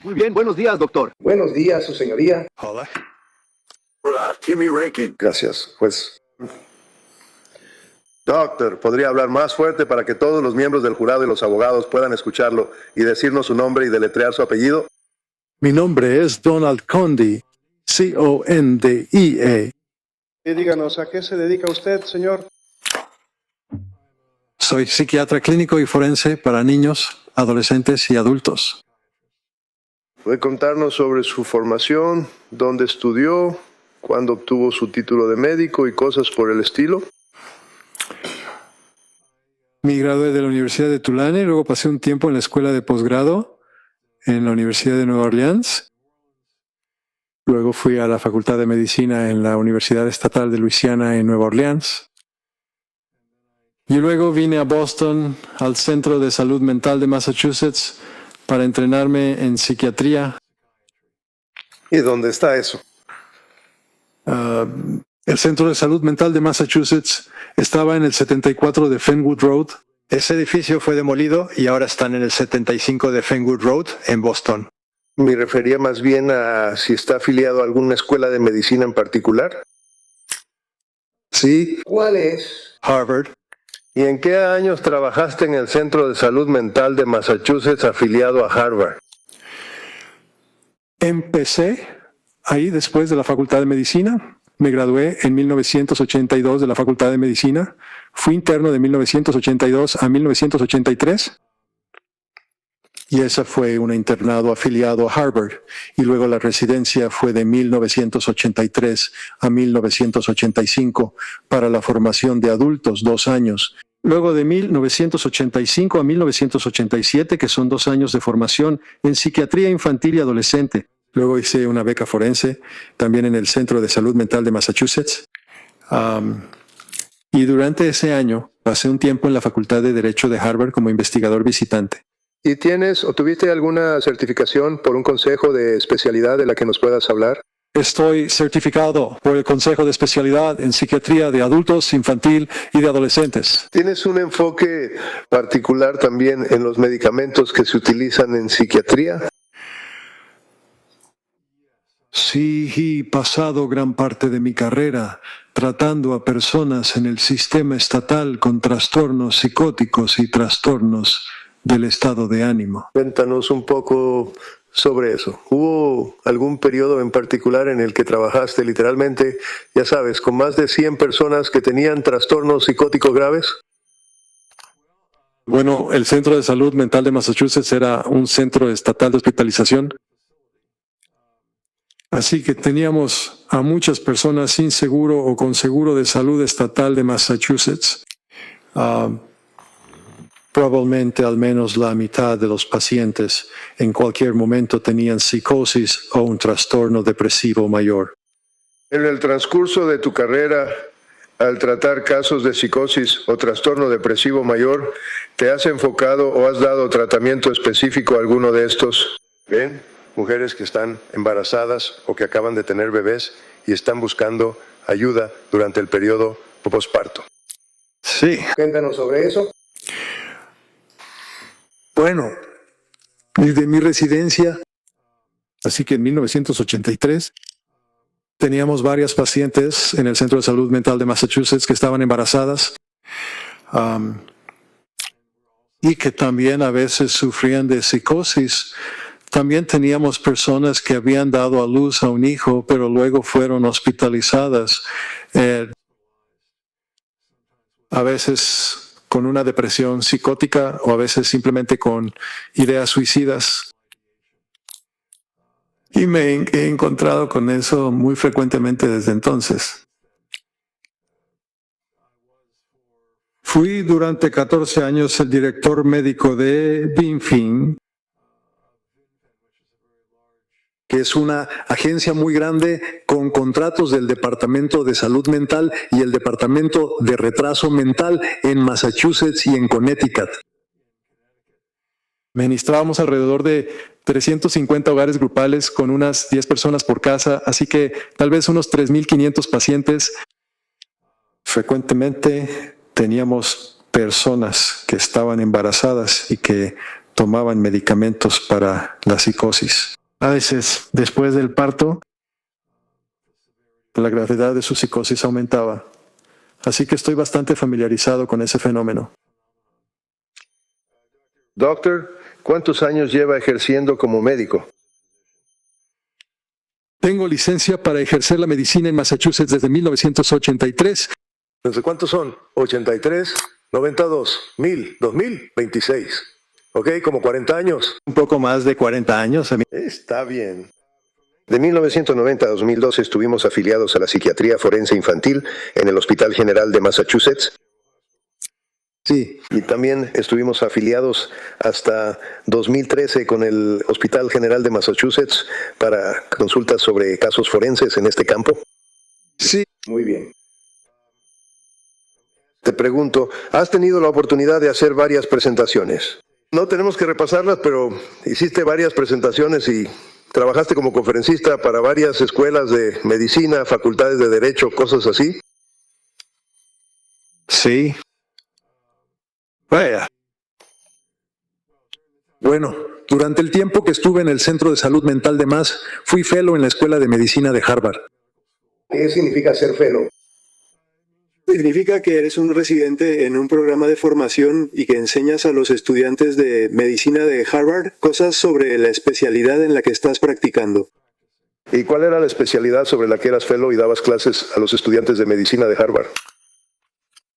Muy bien, buenos días, doctor. Buenos días, su señoría. Hola. Jimmy Rankin. Gracias. Pues, doctor, ¿podría hablar más fuerte para que todos los miembros del jurado y los abogados puedan escucharlo y decirnos su nombre y deletrear su apellido? Mi nombre es Donald Conde, C-O-N-D-E-A. Y díganos, ¿a qué se dedica usted, señor? Soy psiquiatra clínico y forense para niños, adolescentes y adultos. ¿Puede contarnos sobre su formación, dónde estudió, cuándo obtuvo su título de médico y cosas por el estilo? Me gradué de la Universidad de Tulane, luego pasé un tiempo en la escuela de posgrado en la Universidad de Nueva Orleans. Luego fui a la Facultad de Medicina en la Universidad Estatal de Luisiana en Nueva Orleans. Y luego vine a Boston, al Centro de Salud Mental de Massachusetts, para entrenarme en psiquiatría. ¿Y dónde está eso? El Centro de Salud Mental de Massachusetts estaba en el 74 de Fenwood Road. Ese edificio fue demolido y ahora están en el 75 de Fenwood Road, en Boston. Me refería más bien a si está afiliado a alguna escuela de medicina en particular. Sí. ¿Cuál es? Harvard. ¿Y en qué años trabajaste en el Centro de Salud Mental de Massachusetts afiliado a Harvard? Empecé ahí después de la Facultad de Medicina. Me gradué en 1982 de la Facultad de Medicina. Fui interno de 1982 a 1983. Y ese fue un internado afiliado a Harvard. Y luego la residencia fue de 1983 a 1985 para la formación de adultos, 2 años. Luego de 1985 a 1987, que son 2 años de formación en psiquiatría infantil y adolescente. Luego hice una beca forense, también en el Centro de Salud Mental de Massachusetts. Y durante ese año pasé un tiempo en la Facultad de Derecho de Harvard como investigador visitante. ¿Y tienes o tuviste alguna certificación por un consejo de especialidad de la que nos puedas hablar? Estoy certificado por el Consejo de Especialidad en Psiquiatría de Adultos, Infantil y de Adolescentes. ¿Tienes un enfoque particular también en los medicamentos que se utilizan en psiquiatría? Sí, he pasado gran parte de mi carrera tratando a personas en el sistema estatal con trastornos psicóticos y trastornos del estado de ánimo. Cuéntanos un poco sobre eso. ¿Hubo algún periodo en particular en el que trabajaste literalmente, ya sabes, con más de 100 personas que tenían trastornos psicóticos graves? Bueno, el Centro de Salud Mental de Massachusetts era un centro estatal de hospitalización. Así que teníamos a muchas personas sin seguro o con seguro de salud estatal de Massachusetts. Probablemente al menos la mitad de los pacientes en cualquier momento tenían psicosis o un trastorno depresivo mayor. En el transcurso de tu carrera, al tratar casos de psicosis o trastorno depresivo mayor, ¿te has enfocado o has dado tratamiento específico a alguno de estos? ¿Ven? Mujeres que están embarazadas o que acaban de tener bebés y están buscando ayuda durante el periodo posparto. Sí. Cuéntanos sobre eso. Bueno, desde mi residencia, así que en 1983, teníamos varias pacientes en el Centro de Salud Mental de Massachusetts que estaban embarazadas y que también a veces sufrían de psicosis. También teníamos personas que habían dado a luz a un hijo, pero luego fueron hospitalizadas, a veces con una depresión psicótica o a veces simplemente con ideas suicidas. Y me he encontrado con eso muy frecuentemente desde entonces. Fui durante 14 años el director médico de BINFIN, que es una agencia muy grande con contratos del Departamento de Salud Mental y el Departamento de Retraso Mental en Massachusetts y en Connecticut. Administrábamos alrededor de 350 hogares grupales con unas 10 personas por casa, así que tal vez unos 3,500 pacientes. Frecuentemente teníamos personas que estaban embarazadas y que tomaban medicamentos para la psicosis. A veces, después del parto, la gravedad de su psicosis aumentaba. Así que estoy bastante familiarizado con ese fenómeno. Doctor, ¿cuántos años lleva ejerciendo como médico? Tengo licencia para ejercer la medicina en Massachusetts desde 1983. ¿Desde cuántos son? 83, 92, 1000, 2000, 26. ¿Ok? Como 40 años. Un poco más de 40 años. Está bien. De 1990 a 2012 estuvimos afiliados a la psiquiatría forense infantil en el Hospital General de Massachusetts. Sí, y también estuvimos afiliados hasta 2013 con el Hospital General de Massachusetts para consultas sobre casos forenses en este campo. Sí. Muy bien. Te pregunto, ¿has tenido la oportunidad de hacer varias presentaciones? No tenemos que repasarlas, pero hiciste varias presentaciones y trabajaste como conferencista para varias escuelas de medicina, facultades de derecho, cosas así. Sí. Vaya. Bueno, durante el tiempo que estuve en el Centro de Salud Mental de Mass, fui fellow en la Escuela de Medicina de Harvard. ¿Qué significa ser fellow? Significa que eres un residente en un programa de formación y que enseñas a los estudiantes de medicina de Harvard cosas sobre la especialidad en la que estás practicando. ¿Y cuál era la especialidad sobre la que eras fellow y dabas clases a los estudiantes de medicina de Harvard?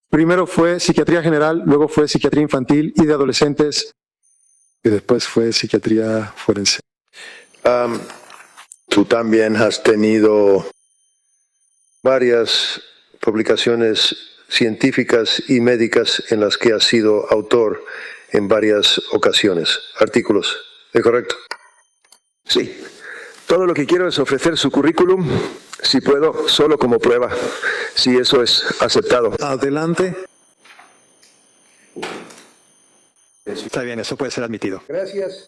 Primero fue psiquiatría general, luego fue psiquiatría infantil y de adolescentes, y después fue psiquiatría forense. Tú también has tenido varias publicaciones científicas y médicas en las que has sido autor en varias ocasiones. Artículos, ¿es correcto? Sí. Todo lo que quiero es ofrecer su currículum, si puedo, solo como prueba, si eso es aceptado. Adelante. Está bien, eso puede ser admitido. Gracias.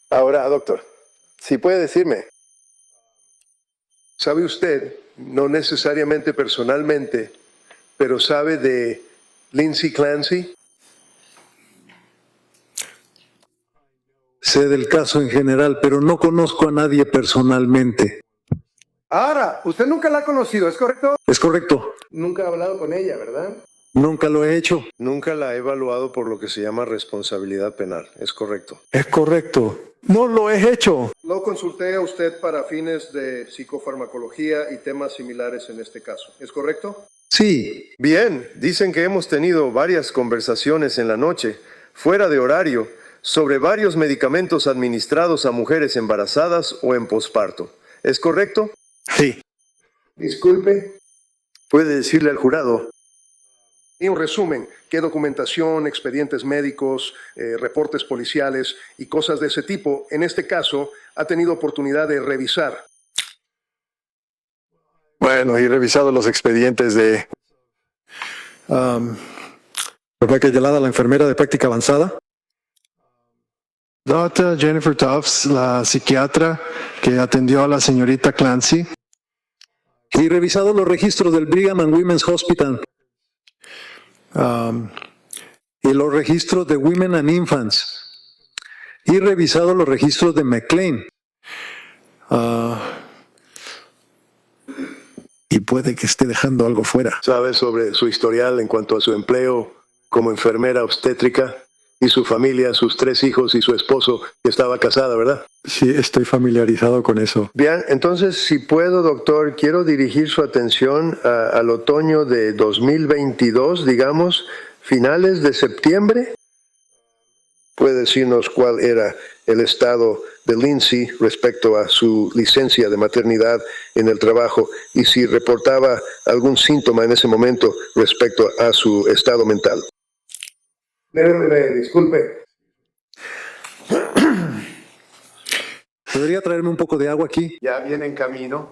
Ahora, doctor, si puede decirme, ¿sabe usted, no necesariamente personalmente, pero sabe de Lindsay Clancy? Sé del caso en general, pero no conozco a nadie personalmente. Ahora, usted nunca la ha conocido, ¿es correcto? Es correcto. Nunca ha hablado con ella, ¿verdad? Nunca lo he hecho. Nunca la he evaluado por lo que se llama responsabilidad penal, es correcto. Es correcto. No lo he hecho. Lo consulté a usted para fines de psicofarmacología y temas similares en este caso, ¿es correcto? Sí. Bien, dicen que hemos tenido varias conversaciones en la noche, fuera de horario, sobre varios medicamentos administrados a mujeres embarazadas o en posparto. ¿Es correcto? Sí. Disculpe. Puede decirle al jurado. Y un resumen, ¿qué documentación, expedientes médicos, reportes policiales y cosas de ese tipo, en este caso, ha tenido oportunidad de revisar? Bueno, he revisado los expedientes de Rebecca Yelada, la enfermera de práctica avanzada. Dr. Jennifer Tufts, la psiquiatra que atendió a la señorita Clancy. Y revisado los registros del Brigham and Women's Hospital. Y los registros de Women and Infants. Y revisado los registros de McLean. Y puede que esté dejando algo fuera. ¿Sabe sobre su historial en cuanto a su empleo como enfermera obstétrica? Y su familia, sus 3 hijos y su esposo, que estaba casada, ¿verdad? Sí, estoy familiarizado con eso. Bien, entonces, si puedo, doctor, quiero dirigir su atención al otoño de 2022, digamos, finales de septiembre. ¿Puede decirnos cuál era el estado de Lindsay respecto a su licencia de maternidad en el trabajo y si reportaba algún síntoma en ese momento respecto a su estado mental? Disculpe. ¿Podría traerme un poco de agua aquí? Ya viene en camino.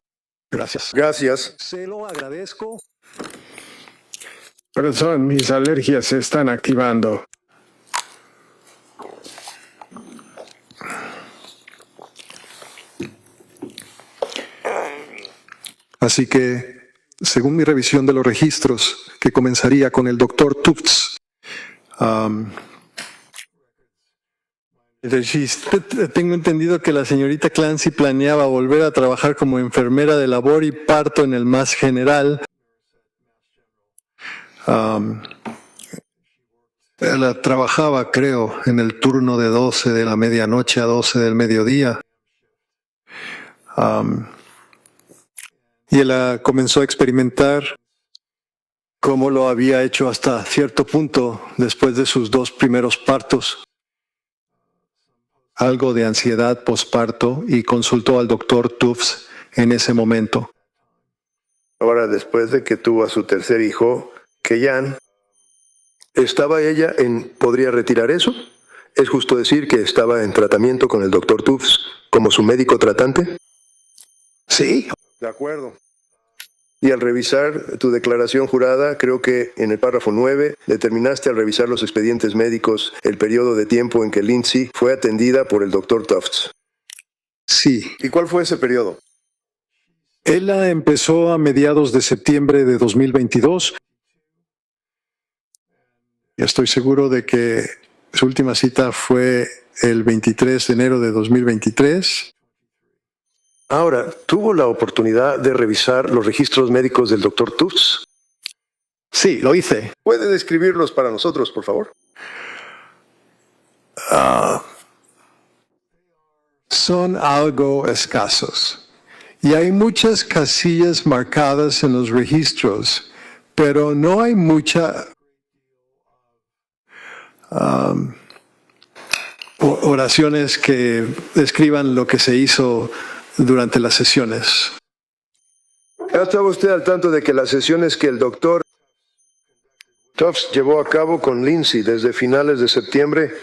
Gracias. Gracias. Se lo agradezco. Perdón, mis alergias se están activando. Así que, según mi revisión de los registros, que comenzaría con el doctor Tufts, Tengo entendido que la señorita Clancy planeaba volver a trabajar como enfermera de labor y parto en el Mass General. Ella trabajaba, creo, en el turno de 12 de la medianoche a 12 del mediodía. Y ella comenzó a experimentar, como lo había hecho hasta cierto punto después de sus 2 primeros partos, algo de ansiedad posparto, y consultó al doctor Tufts en ese momento. Ahora, después de que tuvo a su tercer hijo, Keyan, ¿estaba ella podría retirar eso? ¿Es justo decir que estaba en tratamiento con el doctor Tufts como su médico tratante? Sí. De acuerdo. Y al revisar tu declaración jurada, creo que en el párrafo 9 determinaste al revisar los expedientes médicos el periodo de tiempo en que Lindsay fue atendida por el doctor Tufts. Sí. ¿Y cuál fue ese periodo? Ella empezó a mediados de septiembre de 2022. Y estoy seguro de que su última cita fue el 23 de enero de 2023. Ahora, ¿tuvo la oportunidad de revisar los registros médicos del doctor Tufts? Sí, lo hice. ¿Puede describirlos para nosotros, por favor? Son algo escasos. Y hay muchas casillas marcadas en los registros, pero no hay mucha oraciones que describan lo que se hizo durante las sesiones. ¿Estaba usted al tanto de que las sesiones que el doctor Tufts llevó a cabo con Lindsay desde finales de septiembre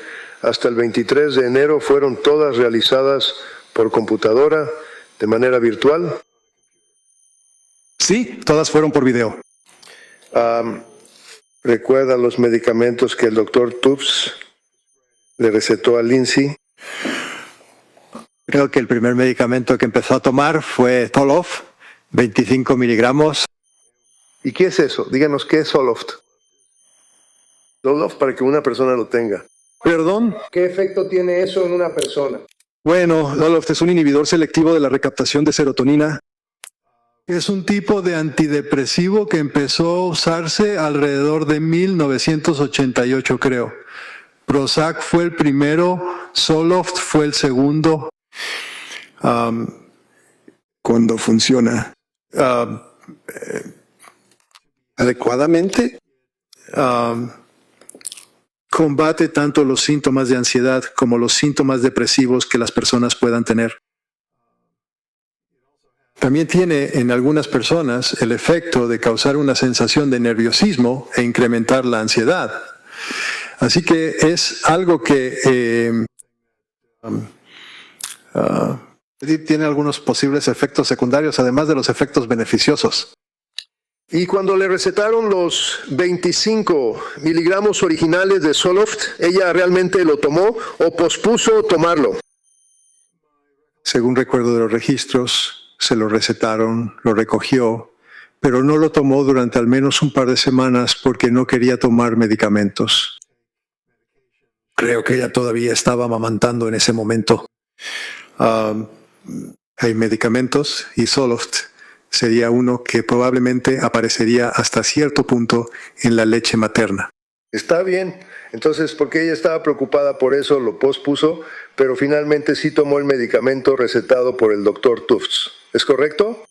hasta el 23 de enero fueron todas realizadas por computadora de manera virtual? Sí, todas fueron por video. ¿Recuerda los medicamentos que el doctor Tufts le recetó a Lindsay? Creo que el primer medicamento que empezó a tomar fue Zoloft, 25 miligramos. ¿Y qué es eso? Díganos, ¿qué es Zoloft? Zoloft para que una persona lo tenga. ¿Perdón? ¿Qué efecto tiene eso en una persona? Bueno, Zoloft es un inhibidor selectivo de la recaptación de serotonina. Es un tipo de antidepresivo que empezó a usarse alrededor de 1988, creo. Prozac fue el primero, Zoloft fue el segundo. Cuando funciona adecuadamente, combate tanto los síntomas de ansiedad como los síntomas depresivos que las personas puedan tener. También tiene en algunas personas el efecto de causar una sensación de nerviosismo e incrementar la ansiedad. Así que es algo que tiene algunos posibles efectos secundarios, además de los efectos beneficiosos. Y cuando le recetaron los 25 miligramos originales de Zoloft, ¿ella realmente lo tomó o pospuso tomarlo? Según recuerdo de los registros, se lo recetaron, lo recogió, pero no lo tomó durante al menos un par de semanas porque no quería tomar medicamentos. Creo que ella todavía estaba amamantando en ese momento. Hay medicamentos y Zoloft sería uno que probablemente aparecería hasta cierto punto en la leche materna. Está bien. Entonces, porque ella estaba preocupada por eso, lo pospuso, pero finalmente sí tomó el medicamento recetado por el doctor Tufts. ¿Es correcto?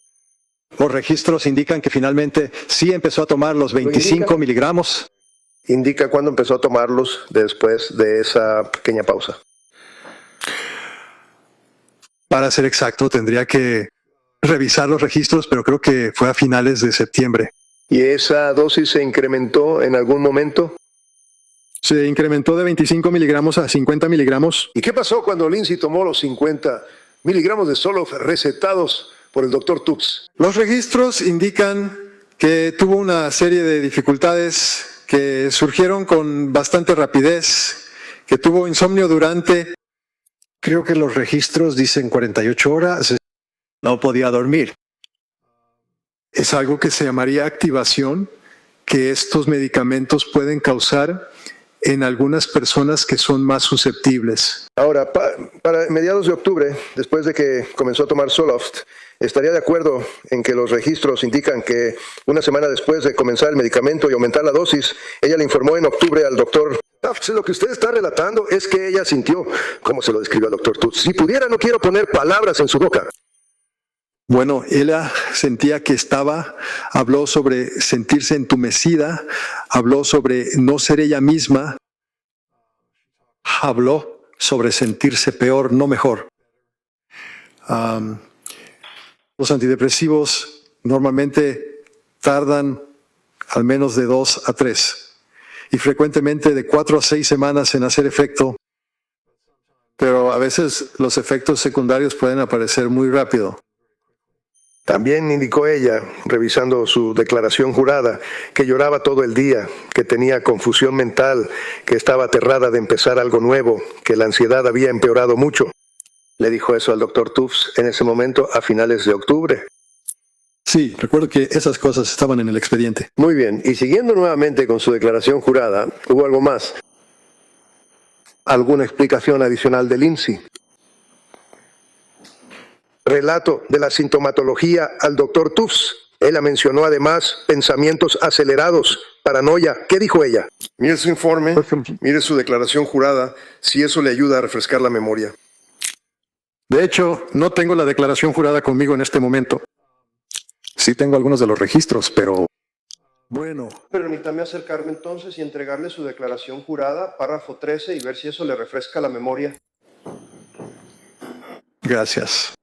Los registros indican que finalmente sí empezó a tomar los 25 miligramos. Indica cuándo empezó a tomarlos después de esa pequeña pausa. Para ser exacto, tendría que revisar los registros, pero creo que fue a finales de septiembre. ¿Y esa dosis se incrementó en algún momento? Se incrementó de 25 miligramos a 50 miligramos. ¿Y qué pasó cuando Lindsay tomó los 50 miligramos de Zoloft recetados por el doctor Tufts? Los registros indican que tuvo una serie de dificultades que surgieron con bastante rapidez, que tuvo insomnio durante, creo que los registros dicen 48 horas, no podía dormir. Es algo que se llamaría activación, que estos medicamentos pueden causar en algunas personas que son más susceptibles. Ahora, para mediados de octubre, después de que comenzó a tomar Zoloft, ¿estaría de acuerdo en que los registros indican que una semana después de comenzar el medicamento y aumentar la dosis, ella le informó en octubre al doctor? Lo que usted está relatando es que ella sintió. ¿Cómo se lo describió al doctor Tufts? Si pudiera, no quiero poner palabras en su boca. Bueno, ella sentía que habló sobre sentirse entumecida, habló sobre no ser ella misma, habló sobre sentirse peor, no mejor. Los antidepresivos normalmente tardan al menos de 2 a 3 y frecuentemente de 4 a 6 semanas en hacer efecto, pero a veces los efectos secundarios pueden aparecer muy rápido. También indicó ella, revisando su declaración jurada, que lloraba todo el día, que tenía confusión mental, que estaba aterrada de empezar algo nuevo, que la ansiedad había empeorado mucho. Le dijo eso al doctor Tufts en ese momento a finales de octubre. Sí, recuerdo que esas cosas estaban en el expediente. Muy bien, y siguiendo nuevamente con su declaración jurada, ¿hubo algo más? ¿Alguna explicación adicional de Lindsay? Relato de la sintomatología al doctor Tufts. Ella mencionó además pensamientos acelerados, paranoia. ¿Qué dijo ella? Mire su informe, mire su declaración jurada, si eso le ayuda a refrescar la memoria. De hecho, no tengo la declaración jurada conmigo en este momento. Sí tengo algunos de los registros, pero... Bueno, Permítame acercarme entonces y entregarle su declaración jurada, párrafo 13, y ver si eso le refresca la memoria. gracias.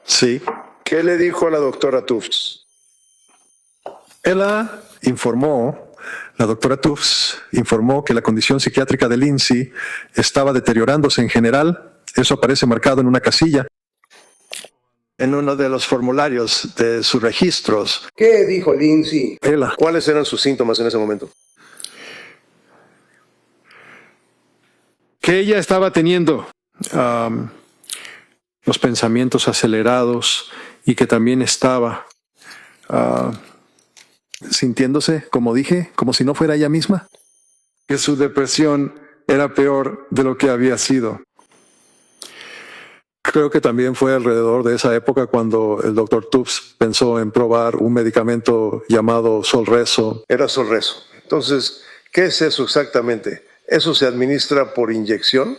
Sí. ¿Qué le dijo a la doctora Tufts? La doctora Tufts informó que la condición psiquiátrica de Lindsay estaba deteriorándose en general. Eso aparece marcado en una casilla en uno de los formularios de sus registros. ¿Qué dijo Lindsay? ¿Cuáles eran sus síntomas en ese momento? Que ella estaba teniendo los pensamientos acelerados y que también estaba sintiéndose, como dije, como si no fuera ella misma. Que su depresión era peor de lo que había sido. Creo que también fue alrededor de esa época cuando el doctor Tufts pensó en probar un medicamento llamado Solrezo. Era Solrezo. Entonces, ¿qué es eso exactamente? ¿Eso se administra por inyección?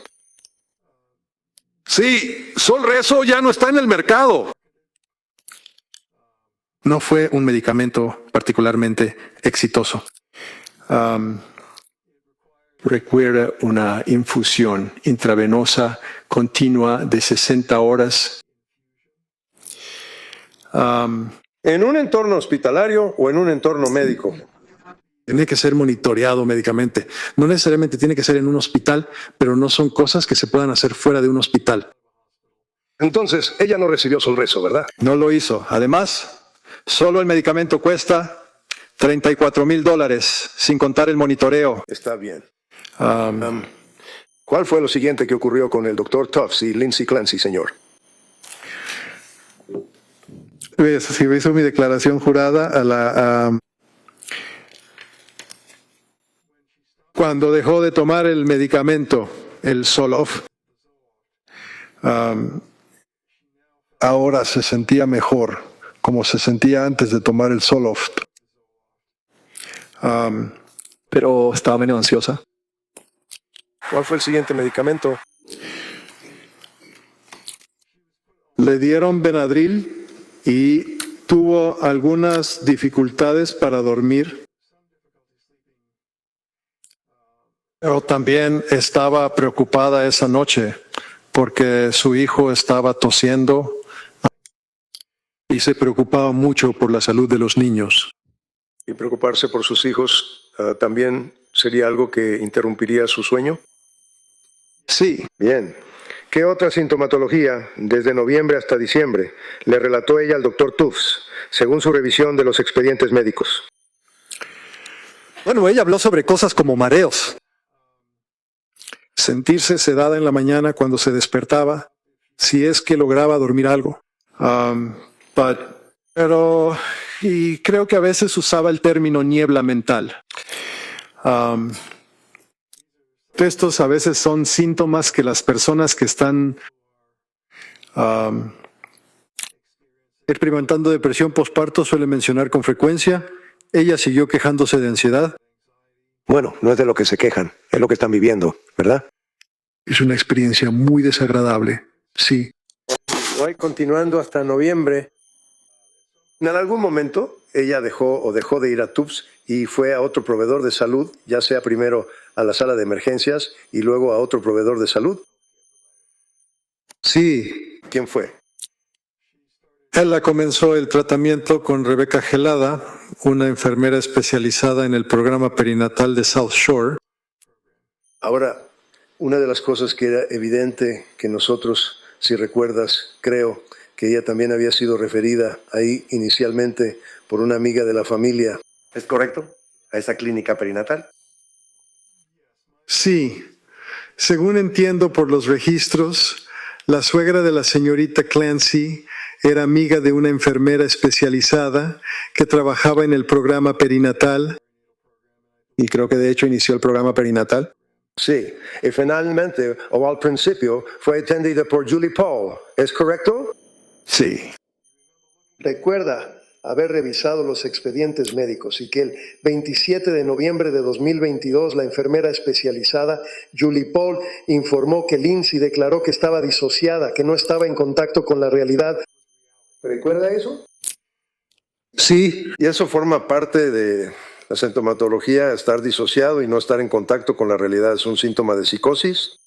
Sí, Solrezo ya no está en el mercado. No fue un medicamento particularmente exitoso. Requiere una infusión intravenosa continua de 60 horas. ¿En un entorno hospitalario o en un entorno médico? Tiene que ser monitoreado médicamente. No necesariamente tiene que ser en un hospital, pero no son cosas que se puedan hacer fuera de un hospital. Entonces, ella no recibió Solrezo, ¿verdad? No lo hizo. Además, solo el medicamento cuesta $34,000, sin contar el monitoreo. Está bien. ¿Cuál fue lo siguiente que ocurrió con el doctor Tufts y Lindsay Clancy, señor? Si hizo mi declaración jurada cuando dejó de tomar el medicamento, el Zoloft, ahora se sentía mejor, como se sentía antes de tomar el Zoloft. Pero estaba medio ansiosa. ¿Cuál fue el siguiente medicamento? Le dieron Benadryl y tuvo algunas dificultades para dormir. Pero también estaba preocupada esa noche porque su hijo estaba tosiendo y se preocupaba mucho por la salud de los niños. ¿Y preocuparse por sus hijos también sería algo que interrumpiría su sueño? Sí. Bien. ¿Qué otra sintomatología, desde noviembre hasta diciembre, le relató ella al doctor Tufts, según su revisión de los expedientes médicos? Bueno, ella habló sobre cosas como mareos. Sentirse sedada en la mañana cuando se despertaba, si es que lograba dormir algo. Y creo que a veces usaba el término niebla mental. Estos a veces son síntomas que las personas que están experimentando depresión postparto suelen mencionar con frecuencia. Ella siguió quejándose de ansiedad. Bueno, no es de lo que se quejan, es lo que están viviendo, ¿verdad? Es una experiencia muy desagradable, sí. Continuando hasta noviembre, en algún momento ella dejó de ir a TUPS y fue a otro proveedor de salud, ya sea primero a la sala de emergencias y luego a otro proveedor de salud. Sí, ¿Quién fue? ella comenzó el tratamiento con Rebeca Gelada, una enfermera especializada en el programa perinatal de South Shore. Ahora, una de las cosas que era evidente que nosotros, si recuerdas, creo que ella también había sido referida ahí inicialmente por una amiga de la familia. ¿Es correcto? ¿A esa clínica perinatal? Sí, según entiendo por los registros, la suegra de la señorita Clancy era amiga de una enfermera especializada que trabajaba en el programa perinatal. Y creo que de hecho inició el programa perinatal. Sí, y finalmente, o al principio, fue atendida por Julie Paul. ¿Es correcto? Sí. Recuerda haber revisado los expedientes médicos y que el 27 de noviembre de 2022 la enfermera especializada Julie Paul informó que Lindsay declaró que estaba disociada, que no estaba en contacto con la realidad. ¿Recuerda eso? Sí, Y eso forma parte de la sintomatología, estar disociado y no estar en contacto con la realidad. ¿Es un síntoma de psicosis?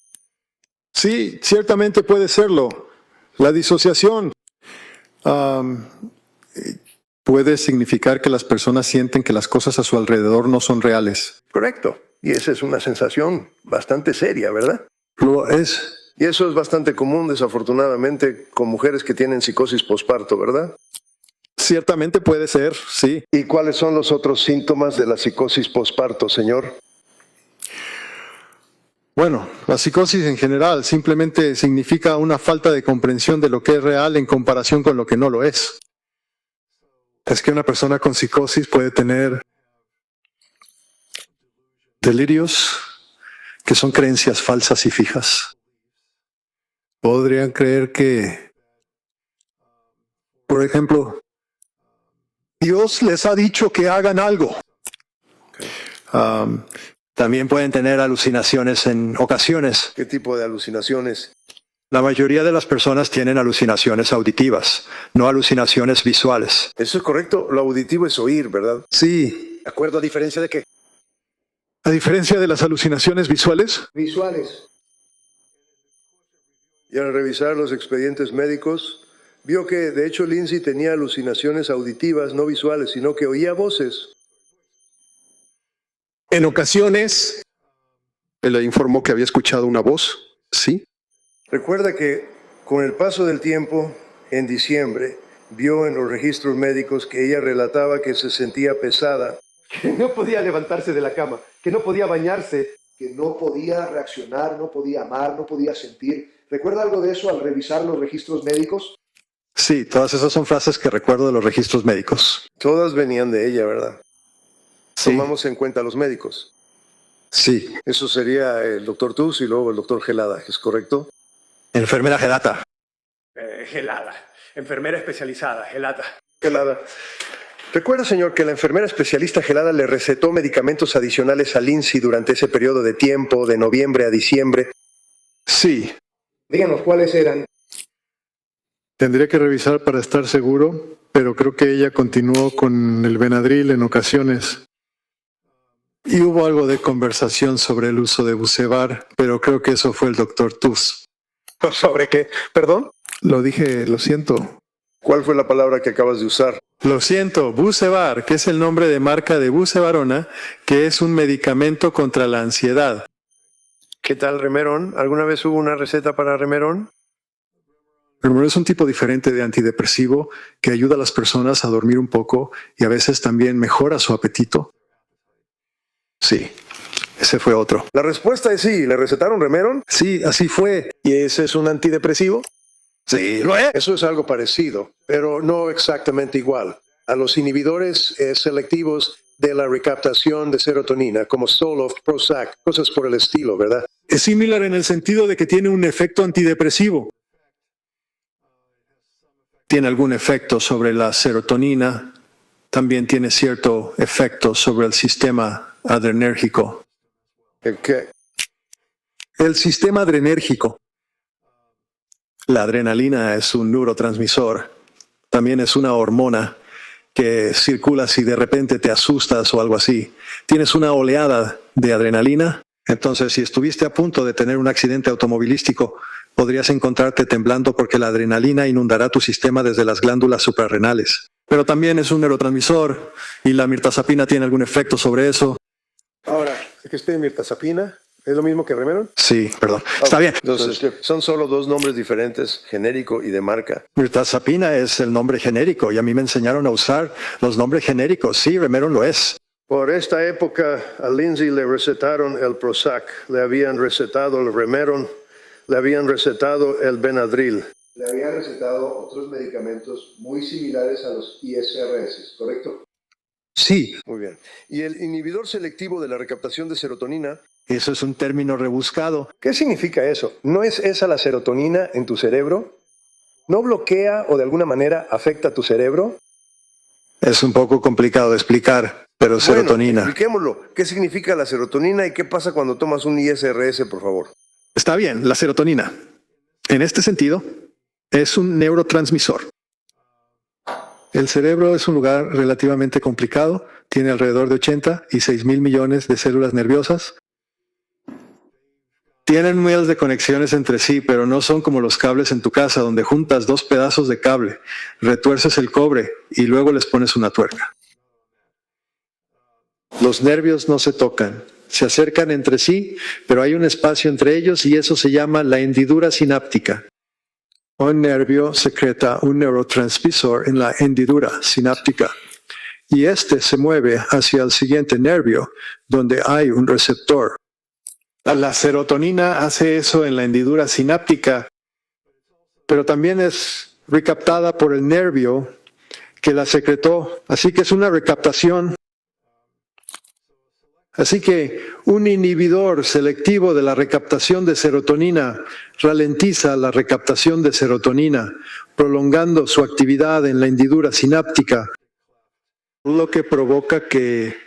sí, ciertamente puede serlo. La disociación puede significar que las personas sienten que las cosas a su alrededor no son reales. Correcto. Y esa es una sensación bastante seria, ¿verdad? Lo es. Y eso es bastante común, desafortunadamente, con mujeres que tienen psicosis posparto, ¿verdad? Ciertamente puede ser, sí. ¿Y cuáles son los otros síntomas de la psicosis posparto, señor? Bueno, la psicosis en general simplemente significa una falta de comprensión de lo que es real en comparación con lo que no lo es. Es que una persona con psicosis puede tener delirios que son creencias falsas y fijas. Podrían creer que, por ejemplo, Dios les ha dicho que hagan algo. También pueden tener alucinaciones en ocasiones. ¿Qué tipo de alucinaciones? La mayoría de las personas tienen alucinaciones auditivas, no alucinaciones visuales. Eso es correcto. Lo auditivo es oír, ¿verdad? Sí, ¿De acuerdo? ¿A diferencia de qué? a diferencia de las alucinaciones visuales. Visuales. Y al revisar los expedientes médicos, vio que de hecho Lindsay tenía alucinaciones auditivas, no visuales, sino que oía voces. En ocasiones, él le informó que había escuchado una voz, ¿sí? Recuerda que con el paso del tiempo, en diciembre, vio en los registros médicos que ella relataba que se sentía pesada. Que no podía levantarse de la cama, que no podía bañarse, que no podía reaccionar, no podía amar, no podía sentir. ¿Recuerda algo de eso al revisar los registros médicos? Sí, todas esas son frases que recuerdo de los registros médicos. Todas venían de ella, ¿verdad? Sí. Tomamos en cuenta a los médicos. Sí, Eso sería el doctor Tuz y luego el doctor Gelada, ¿es correcto? Enfermera Gelata. Gelada. Enfermera especializada, Gelada. Gelada. Recuerda, señor, que la enfermera especialista Gelada le recetó medicamentos adicionales a Lindsay durante ese periodo de tiempo, de noviembre a diciembre. sí. Díganos cuáles eran. Tendría que revisar para estar seguro, pero creo que ella continuó con el Benadryl en ocasiones. Y hubo algo de conversación sobre el uso de Bucevar, pero creo que eso fue el doctor Tuz. ¿Sobre qué? ¿Perdón? Lo dije, lo siento. ¿Cuál fue la palabra que acabas de usar? Lo siento, Bucevar, que es el nombre de marca de Bucevarona, que es un medicamento contra la ansiedad. ¿Qué tal Remeron? ¿Alguna vez hubo una receta para Remeron? Pero es un tipo diferente de antidepresivo que ayuda a las personas a dormir un poco y a veces también mejora su apetito. Sí, ese fue otro. La respuesta es sí. ¿Le recetaron Remeron? Sí, así fue. ¿Y ese es un antidepresivo? Sí, lo es. Eso es algo parecido, pero no exactamente igual. A los inhibidores selectivos de la recaptación de serotonina, como Zoloft, Prozac, cosas por el estilo, ¿verdad? Es similar en el sentido de que tiene un efecto antidepresivo. Tiene algún efecto sobre la serotonina, también tiene cierto efecto sobre el sistema adrenérgico. ¿El qué? El sistema adrenérgico. La adrenalina es un neurotransmisor, también es una hormona que circula si de repente te asustas o algo así. Tienes una oleada de adrenalina, entonces si estuviste a punto de tener un accidente automovilístico, podrías encontrarte temblando porque la adrenalina inundará tu sistema desde las glándulas suprarrenales. Pero también es un neurotransmisor y la mirtazapina tiene algún efecto sobre eso. Ahora, ¿es que esté mirtazapina? ¿Es lo mismo que Remeron? Sí, perdón. Está bien. Entonces, son solo dos nombres diferentes, genérico y de marca. Mirtazapina es el nombre genérico y a mí me enseñaron a usar los nombres genéricos. Sí, Remeron lo es. Por esta época a Lindsay le recetaron el Prozac, le habían recetado el Remeron, le habían recetado el Benadryl. Le habían recetado otros medicamentos muy similares a los ISRS, ¿correcto? Sí, Muy bien. Y el inhibidor selectivo de la recaptación de serotonina. Eso es un término rebuscado. ¿Qué significa eso? ¿No es esa la serotonina en tu cerebro? ¿No bloquea o de alguna manera afecta tu cerebro? Es un poco complicado de explicar, pero serotonina. Bueno, expliquémoslo. ¿Qué significa la serotonina y qué pasa cuando tomas un ISRS, por favor? está bien, la serotonina. En este sentido, es un neurotransmisor. El cerebro es un lugar relativamente complicado, tiene alrededor de 86 mil millones de células nerviosas. Tienen miles de conexiones entre sí, pero no son como los cables en tu casa, donde juntas dos pedazos de cable, retuerces el cobre y luego les pones una tuerca. Los nervios no se tocan, se acercan entre sí, pero hay un espacio entre ellos y eso se llama la hendidura sináptica. Un nervio secreta un neurotransmisor en la hendidura sináptica y este se mueve hacia el siguiente nervio, donde hay un receptor. La serotonina hace eso en la hendidura sináptica, pero también es recaptada por el nervio que la secretó, así que es una recaptación. Así que un inhibidor selectivo de la recaptación de serotonina ralentiza la recaptación de serotonina, prolongando su actividad en la hendidura sináptica, lo que provoca que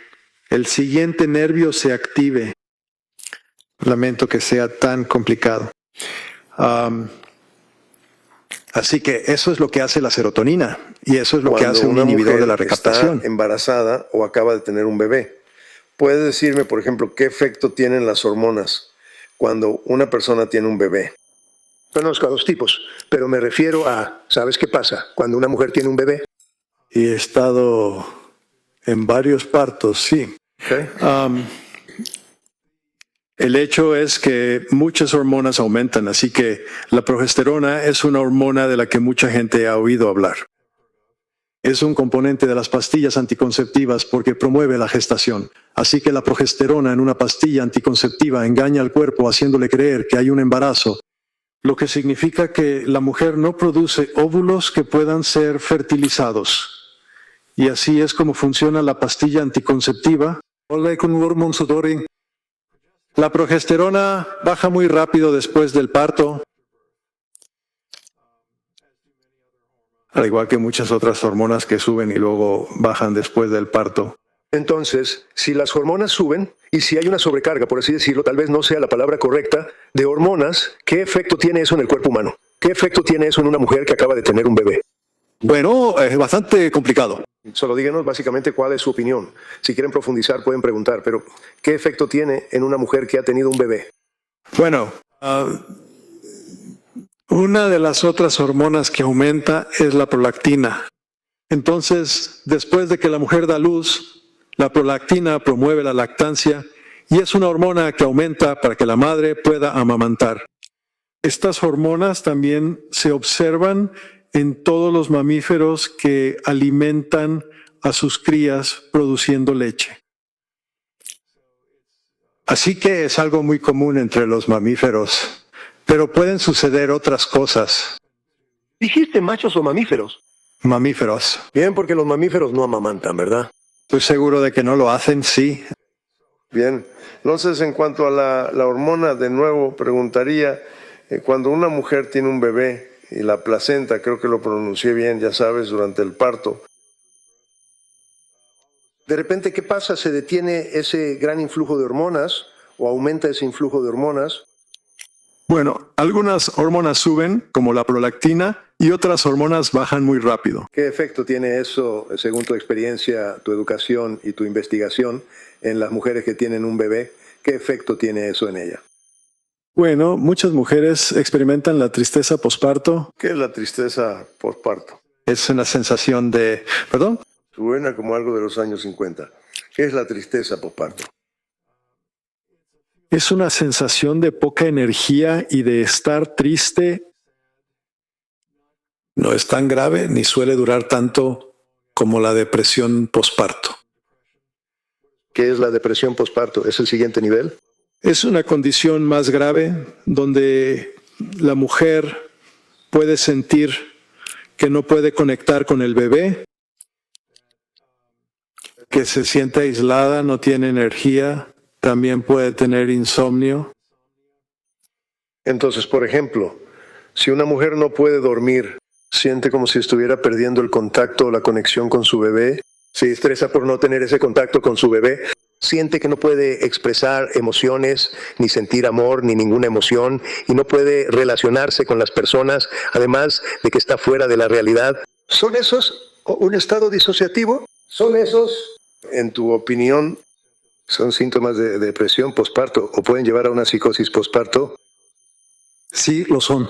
el siguiente nervio se active. Lamento que sea tan complicado. Así que eso es lo que hace la serotonina y eso es lo que hace un inhibidor de la recaptación. Está embarazada o acaba de tener un bebé. ¿Puedes decirme, por ejemplo, qué efecto tienen las hormonas cuando una persona tiene un bebé? Conozco a dos tipos, pero me refiero a, ¿sabes qué pasa cuando una mujer tiene un bebé? Y he estado en varios partos, sí. Okay. El hecho es que muchas hormonas aumentan, así que la progesterona es una hormona de la que mucha gente ha oído hablar. Es un componente de las pastillas anticonceptivas porque promueve la gestación. Así que la progesterona en una pastilla anticonceptiva engaña al cuerpo haciéndole creer que hay un embarazo, lo que significa que la mujer no produce óvulos que puedan ser fertilizados. Y así es como funciona la pastilla anticonceptiva. La progesterona baja muy rápido después del parto, al igual que muchas otras hormonas que suben y luego bajan después del parto. Entonces, si las hormonas suben y si hay una sobrecarga, por así decirlo, tal vez no sea la palabra correcta, de hormonas, ¿qué efecto tiene eso en el cuerpo humano? ¿Qué efecto tiene eso en una mujer que acaba de tener un bebé? Bueno, es bastante complicado. Solo díganos básicamente cuál es su opinión. Si quieren profundizar pueden preguntar, pero ¿qué efecto tiene en una mujer que ha tenido un bebé? Bueno, una de las otras hormonas que aumenta es la prolactina. Entonces, después de que la mujer da luz, la prolactina promueve la lactancia y es una hormona que aumenta para que la madre pueda amamantar. Estas hormonas también se observan en todos los mamíferos que alimentan a sus crías produciendo leche. Así que es algo muy común entre los mamíferos, pero pueden suceder otras cosas. Dijiste machos o mamíferos. Mamíferos. Bien, porque los mamíferos no amamantan, ¿verdad? Estoy seguro de que no lo hacen, sí. Bien. Entonces, en cuanto a la hormona, de nuevo preguntaría, cuando una mujer tiene un bebé y la placenta, creo que lo pronuncié bien, ya sabes, durante el parto, De repente, ¿qué pasa? ¿Se detiene ese gran influjo de hormonas o aumenta ese influjo de hormonas? Bueno, algunas hormonas suben, como la prolactina, y otras hormonas bajan muy rápido. ¿Qué efecto tiene eso, según tu experiencia, tu educación y tu investigación, en las mujeres que tienen un bebé? ¿Qué efecto tiene eso en ella? Bueno, muchas mujeres experimentan la tristeza posparto. ¿qué es la tristeza postparto? Es una sensación de... ¿Perdón? Suena como algo de los años 50. ¿Qué es la tristeza postparto? Es una sensación de poca energía y de estar triste. No es tan grave ni suele durar tanto como la depresión posparto. ¿Qué es la depresión postparto? ¿Es el siguiente nivel? Es una condición más grave donde la mujer puede sentir que no puede conectar con el bebé, que se siente aislada, no tiene energía, también puede tener insomnio. Entonces, por ejemplo, si una mujer no puede dormir, siente como si estuviera perdiendo el contacto o la conexión con su bebé, se estresa por no tener ese contacto con su bebé, siente que no puede expresar emociones, ni sentir amor, ni ninguna emoción, y no puede relacionarse con las personas, además de que está fuera de la realidad. ¿Son esos un estado disociativo? ¿Son esos, En tu opinión, son síntomas de depresión postparto o pueden llevar a una psicosis postparto? Sí, lo son.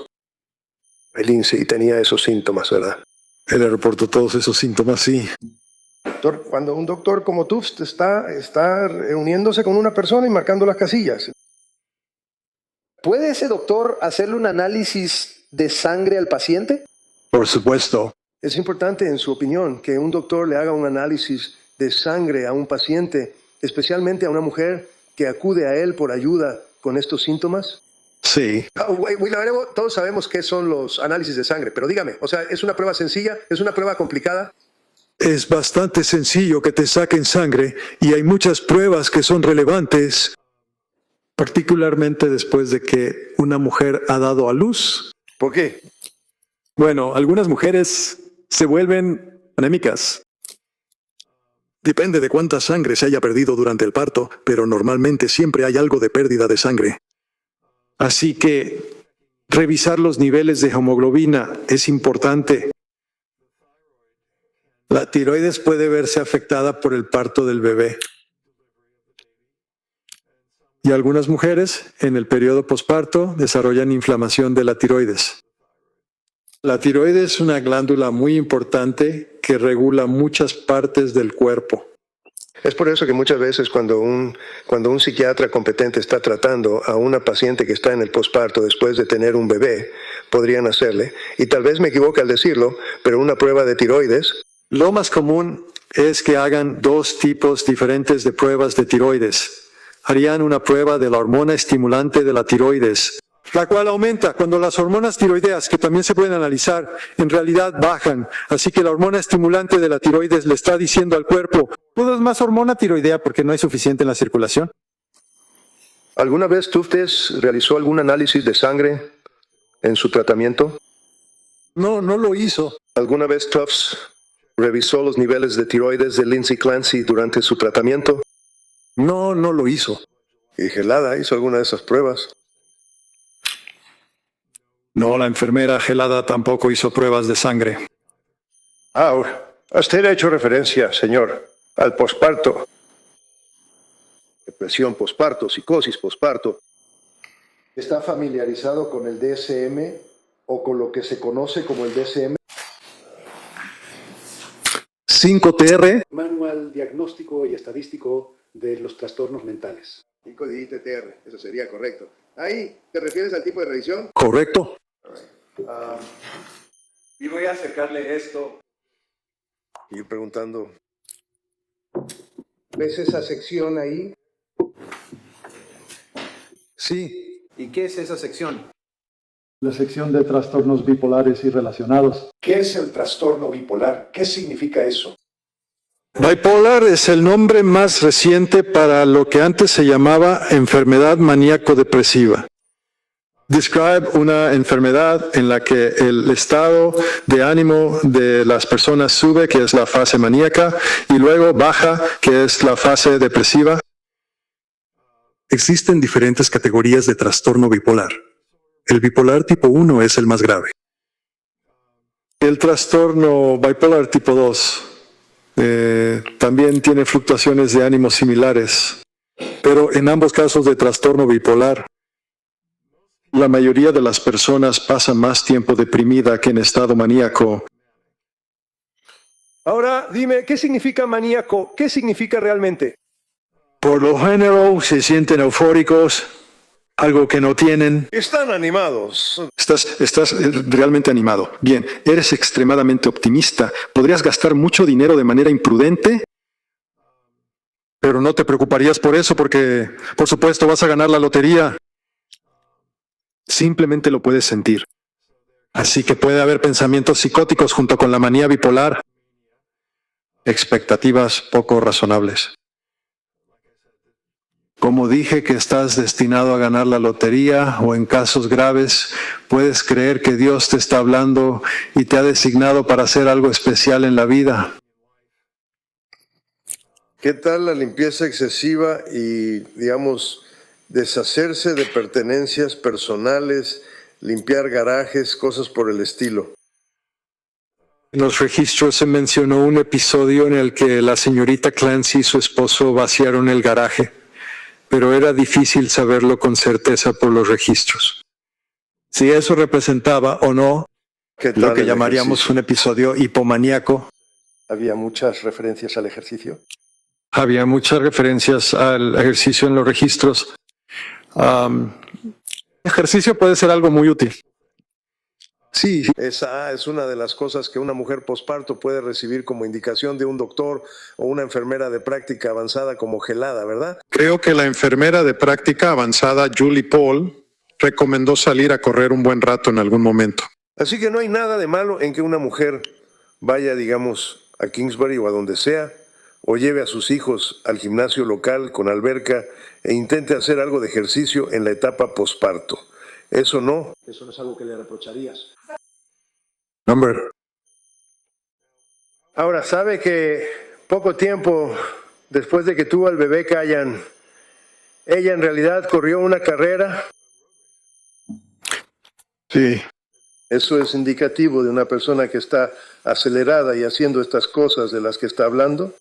el Lindsay tenía esos síntomas, ¿verdad? Él le reportó todos esos síntomas, sí. Doctor, cuando un doctor como tú está reuniéndose con una persona y marcando las casillas, ¿puede ese doctor hacerle un análisis de sangre al paciente? Por supuesto. Es importante, en su opinión, que un doctor le haga un análisis de sangre a un paciente, especialmente a una mujer que acude a él por ayuda con estos síntomas. Sí. Todos sabemos qué son los análisis de sangre, pero dígame, o sea, ¿es una prueba sencilla? ¿Es una prueba complicada? Es bastante sencillo que te saquen sangre y hay muchas pruebas que son relevantes, particularmente después de que una mujer ha dado a luz. ¿Por qué? Bueno, algunas mujeres se vuelven anémicas. Depende de cuánta sangre se haya perdido durante el parto, pero normalmente siempre hay algo de pérdida de sangre. Así que revisar los niveles de hemoglobina es importante. La tiroides puede verse afectada por el parto del bebé. Y algunas mujeres en el periodo posparto desarrollan inflamación de la tiroides. La tiroides es una glándula muy importante que regula muchas partes del cuerpo. Es por eso que muchas veces cuando un psiquiatra competente está tratando a una paciente que está en el posparto después de tener un bebé, podrían hacerle, y tal vez me equivoque al decirlo, pero una prueba de tiroides. Lo más común es que hagan dos tipos diferentes de pruebas de tiroides. Harían una prueba de la hormona estimulante de la tiroides, la cual aumenta cuando las hormonas tiroideas, que también se pueden analizar, en realidad bajan. Así que la hormona estimulante de la tiroides le está diciendo al cuerpo, ¿tú das más hormona tiroidea porque no hay suficiente en la circulación? ¿Alguna vez Tuftes realizó algún análisis de sangre en su tratamiento? No, no lo hizo. ¿Alguna vez Tufts revisó los niveles de tiroides de Lindsay Clancy durante su tratamiento? No, no lo hizo. ¿Y Gelada hizo alguna de esas pruebas? No, la enfermera Gelada tampoco hizo pruebas de sangre. Usted ha hecho referencia, señor, al posparto. Depresión posparto, psicosis posparto. ¿Está familiarizado con el DSM o con lo que se conoce como el DSM? 5TR. Manual diagnóstico y estadístico de los trastornos mentales. 5 dijiste TR, eso sería correcto. Ahí, ¿te refieres al tipo de revisión? Correcto. Y voy a acercarle esto. Y preguntando, ¿Ves esa sección ahí? Sí. ¿Y qué es esa sección? La sección de trastornos bipolares y relacionados. ¿Qué es el trastorno bipolar? ¿Qué significa eso? Bipolar es el nombre más reciente para lo que antes se llamaba enfermedad maníaco-depresiva. Describe una enfermedad en la que el estado de ánimo de las personas sube, que es la fase maníaca, y luego baja, que es la fase depresiva. Existen diferentes categorías de trastorno bipolar. El bipolar tipo 1 es el más grave. El trastorno bipolar tipo 2 también tiene fluctuaciones de ánimo similares, pero en ambos casos de trastorno bipolar, la mayoría de las personas pasan más tiempo deprimida que en estado maníaco. Ahora, dime, ¿qué significa maníaco? ¿Qué significa realmente? Por lo general se sienten eufóricos, algo que no tienen. Están animados. Estás realmente animado. Bien, eres extremadamente optimista. Podrías gastar mucho dinero de manera imprudente, pero no te preocuparías por eso porque, por supuesto, vas a ganar la lotería. Simplemente lo puedes sentir. Así que puede haber pensamientos psicóticos junto con la manía bipolar. Expectativas poco razonables. Como dije que estás destinado a ganar la lotería o en casos graves, puedes creer que Dios te está hablando y te ha designado para hacer algo especial en la vida. ¿Qué tal la limpieza excesiva y, digamos, deshacerse de pertenencias personales, limpiar garajes, cosas por el estilo? En los registros se mencionó un episodio en el que la señorita Clancy y su esposo vaciaron el garaje, pero era difícil saberlo con certeza por los registros. Si eso representaba o no lo que llamaríamos un episodio hipomaníaco. Había muchas referencias al ejercicio. Había muchas referencias al ejercicio en los registros. Ejercicio puede ser algo muy útil. Sí. Esa es una de las cosas que una mujer posparto puede recibir como indicación de un doctor o una enfermera de práctica avanzada como gelada, ¿verdad? Creo que la enfermera de práctica avanzada, Julie Paul, recomendó salir a correr un buen rato en algún momento. Así que no hay nada de malo en que una mujer vaya, digamos, a Kingsbury o a donde sea, o lleve a sus hijos al gimnasio local con alberca e intente hacer algo de ejercicio en la etapa posparto. Eso no. Eso no es algo que le reprocharías. Number. Ahora, ¿sabe que poco tiempo después de que tuvo al bebé Callan, ella en realidad corrió una carrera? Sí. ¿Eso es indicativo de una persona que está acelerada y haciendo estas cosas de las que está hablando?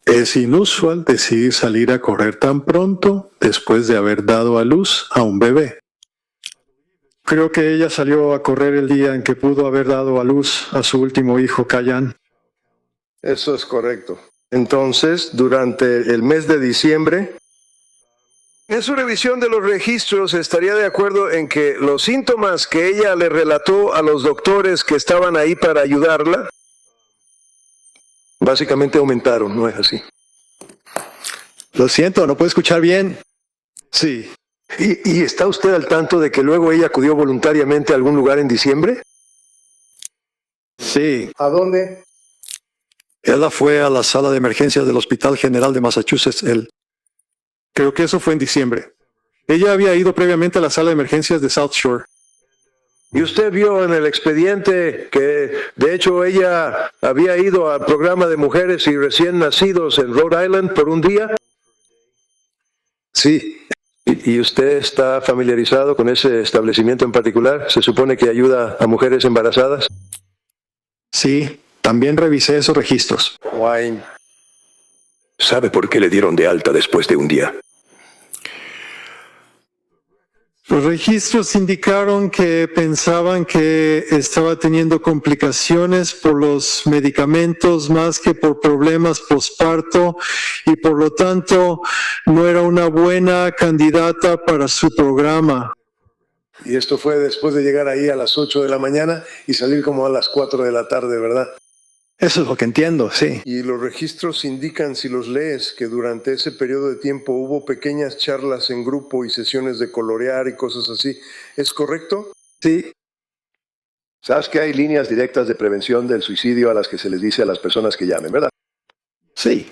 Es inusual decidir salir a correr tan pronto después de haber dado a luz a un bebé. Creo que ella salió a correr el día en que pudo haber dado a luz a su último hijo, Callan. Eso es correcto. Entonces, durante el mes de diciembre, en su revisión de los registros estaría de acuerdo en que los síntomas que ella le relató a los doctores que estaban ahí para ayudarla, básicamente aumentaron, ¿no es así? Lo siento, no puedo escuchar bien. Sí. ¿Y está usted al tanto de que luego ella acudió voluntariamente a algún lugar en diciembre? Sí. ¿A dónde? Ella fue a la sala de emergencias del Hospital General de Massachusetts. Creo que eso fue en diciembre. Ella había ido previamente a la sala de emergencias de South Shore. Y usted vio en el expediente que, de hecho, ella había ido al programa de mujeres y recién nacidos en Rhode Island por un día. Sí. ¿Y usted está familiarizado con ese establecimiento en particular? ¿Se supone que ayuda a mujeres embarazadas? Sí, también revisé esos registros. Wine. ¿Sabe por qué le dieron de alta después de un día? Los registros indicaron que pensaban que estaba teniendo complicaciones por los medicamentos más que por problemas posparto y por lo tanto no era una buena candidata para su programa. Y esto fue después de llegar ahí a las 8 de la mañana y salir como a las 4 de la tarde, ¿verdad? Eso es lo que entiendo, sí. Y los registros indican, si los lees, que durante ese periodo de tiempo hubo pequeñas charlas en grupo y sesiones de colorear y cosas así. ¿Es correcto? Sí, Sabes que hay líneas directas de prevención del suicidio a las que se les dice a las personas que llamen, ¿verdad? sí.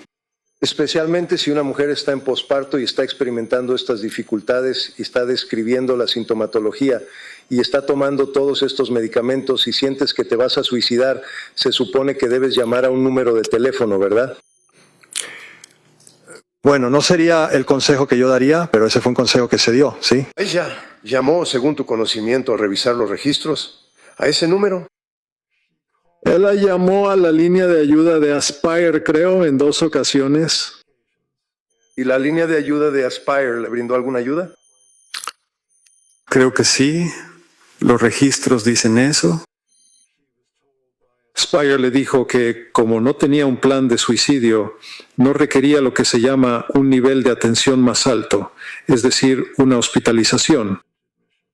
Especialmente si una mujer está en posparto y está experimentando estas dificultades y está describiendo la sintomatología y está tomando todos estos medicamentos y sientes que te vas a suicidar, se supone que debes llamar a un número de teléfono, ¿verdad? Bueno, no sería el consejo que yo daría, pero ese fue un consejo que se dio, ¿sí? Ella llamó, según tu conocimiento, a revisar los registros a ese número. Él la llamó a la línea de ayuda de Aspire, creo, en 2 ocasiones. ¿Y la línea de ayuda de Aspire le brindó alguna ayuda? Creo que sí. Los registros dicen eso. Aspire le dijo que como no tenía un plan de suicidio, no requería lo que se llama un nivel de atención más alto, es decir, una hospitalización.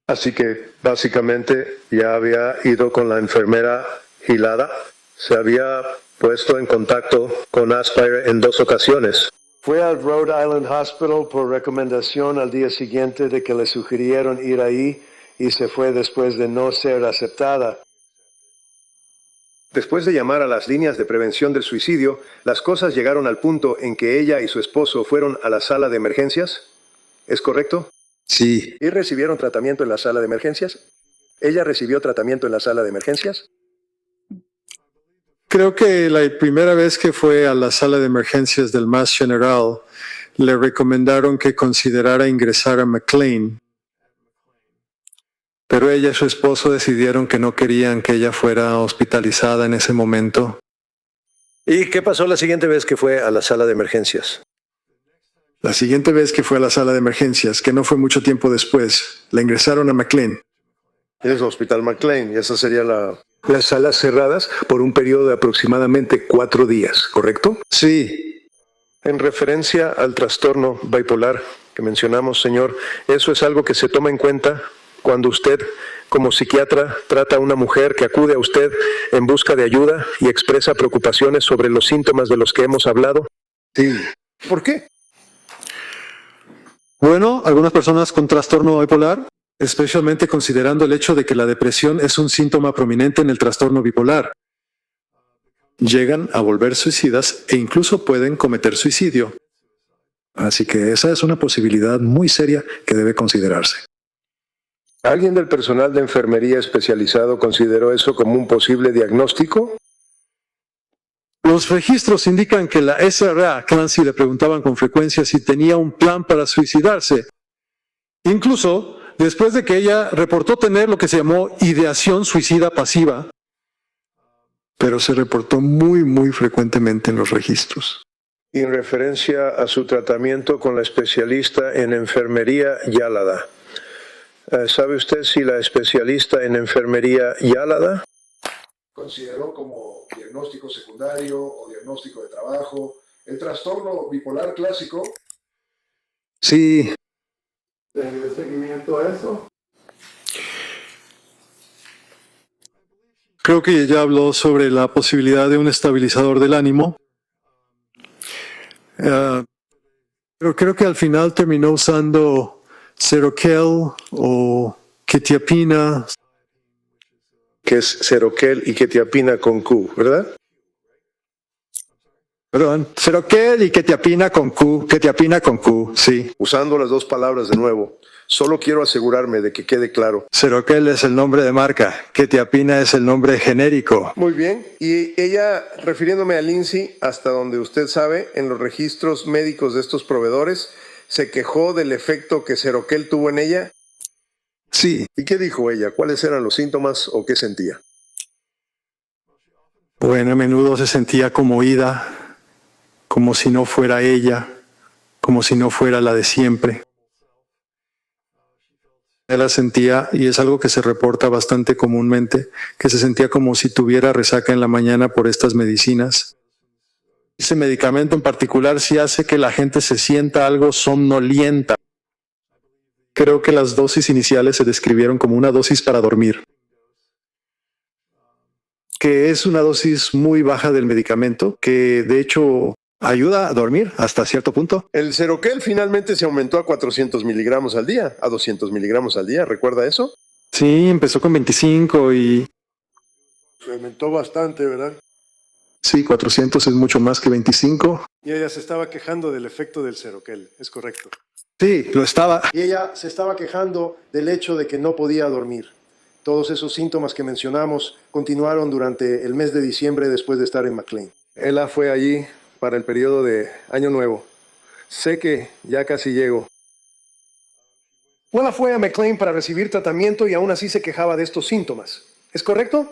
Así que básicamente ya había ido con la enfermera Gilada, se había puesto en contacto con Aspire en 2 ocasiones. Fue al Rhode Island Hospital por recomendación al día siguiente de que le sugirieron ir ahí y se fue después de no ser aceptada. Después de llamar a las líneas de prevención del suicidio, las cosas llegaron al punto en que ella y su esposo fueron a la sala de emergencias. ¿Es correcto? Sí. ¿Y recibieron tratamiento en la sala de emergencias? ¿Ella recibió tratamiento en la sala de emergencias? Creo que la primera vez que fue a la sala de emergencias del Mass General, le recomendaron que considerara ingresar a McLean. Pero ella y su esposo decidieron que no querían que ella fuera hospitalizada en ese momento. ¿Y qué pasó la siguiente vez que fue a la sala de emergencias? La siguiente vez que fue a la sala de emergencias, que no fue mucho tiempo después, la ingresaron a McLean. Es el Hospital McLean y esa sería Las salas cerradas por un periodo de aproximadamente 4 días, ¿correcto? Sí. En referencia al trastorno bipolar que mencionamos, señor, ¿eso es algo que se toma en cuenta cuando usted, como psiquiatra, trata a una mujer que acude a usted en busca de ayuda y expresa preocupaciones sobre los síntomas de los que hemos hablado? Sí. ¿Por qué? Bueno, algunas personas con trastorno bipolar, especialmente considerando el hecho de que la depresión es un síntoma prominente en el trastorno bipolar, llegan a volver suicidas e incluso pueden cometer suicidio. Así que esa es una posibilidad muy seria que debe considerarse. ¿Alguien del personal de enfermería especializado consideró eso como un posible diagnóstico? Los registros indican que la SRA, Clancy, le preguntaban con frecuencia si tenía un plan para suicidarse. Incluso después de que ella reportó tener lo que se llamó ideación suicida pasiva, pero se reportó muy frecuentemente en los registros. Y en referencia a su tratamiento con la especialista en enfermería Yálada, ¿sabe usted si la especialista en enfermería Yálada ¿Consideró como diagnóstico secundario o diagnóstico de trabajo el trastorno bipolar clásico? Sí. ¿De seguimiento a eso? Creo que ella habló sobre la posibilidad de un estabilizador del ánimo. Pero creo que al final terminó usando Seroquel o quetiapina. que es Seroquel y quetiapina con Q, ¿verdad? Perdón, Seroquel y quetiapina con Q, sí. Usando las 2 palabras de nuevo. Solo quiero asegurarme de que quede claro. Seroquel es el nombre de marca, quetiapina es el nombre genérico. Muy bien. Y ella, refiriéndome a Lindsay, hasta donde usted sabe, en los registros médicos de estos proveedores, ¿se quejó del efecto que Seroquel tuvo en ella? Sí. ¿Y qué dijo ella? ¿Cuáles eran los síntomas o qué sentía? Bueno, a menudo se sentía como oída, como si no fuera ella, como si no fuera la de siempre. Ella sentía, y es algo que se reporta bastante comúnmente, que se sentía como si tuviera resaca en la mañana por estas medicinas. Ese medicamento en particular sí hace que la gente se sienta algo somnolienta. Creo que las dosis iniciales se describieron como una dosis para dormir. que es una dosis muy baja del medicamento, que de hecho ayuda a dormir hasta cierto punto. El Seroquel finalmente se aumentó a 400 miligramos al día, a 200 miligramos al día, ¿recuerda eso? Sí, empezó con 25 y Se aumentó bastante, ¿verdad? sí, 400 es mucho más que 25. Y ella se estaba quejando del efecto del Seroquel, es correcto. Sí, lo estaba. Y ella se estaba quejando del hecho de que no podía dormir. Todos esos síntomas que mencionamos continuaron durante el mes de diciembre después de estar en McLean. Ella fue allí para el periodo de Año Nuevo. Sé que ya casi llego. Ella fue a McLean para recibir tratamiento y aún así se quejaba de estos síntomas. ¿Es correcto?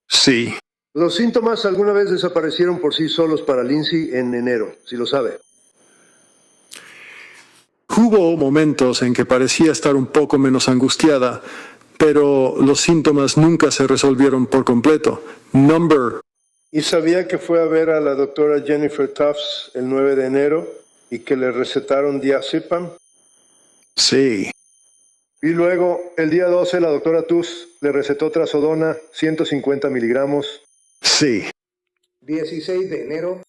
Sí. Los síntomas alguna vez desaparecieron por sí solos para Lindsay en enero, si lo sabe. Hubo momentos en que parecía estar un poco menos angustiada, pero los síntomas nunca se resolvieron por completo. ¿Y sabía que fue a ver a la doctora Jennifer Tufts el 9 de enero y que le recetaron diazepam? Sí. Y luego, el día 12, la doctora Tufts le recetó trazodona, 150 miligramos. Sí. 16 de enero,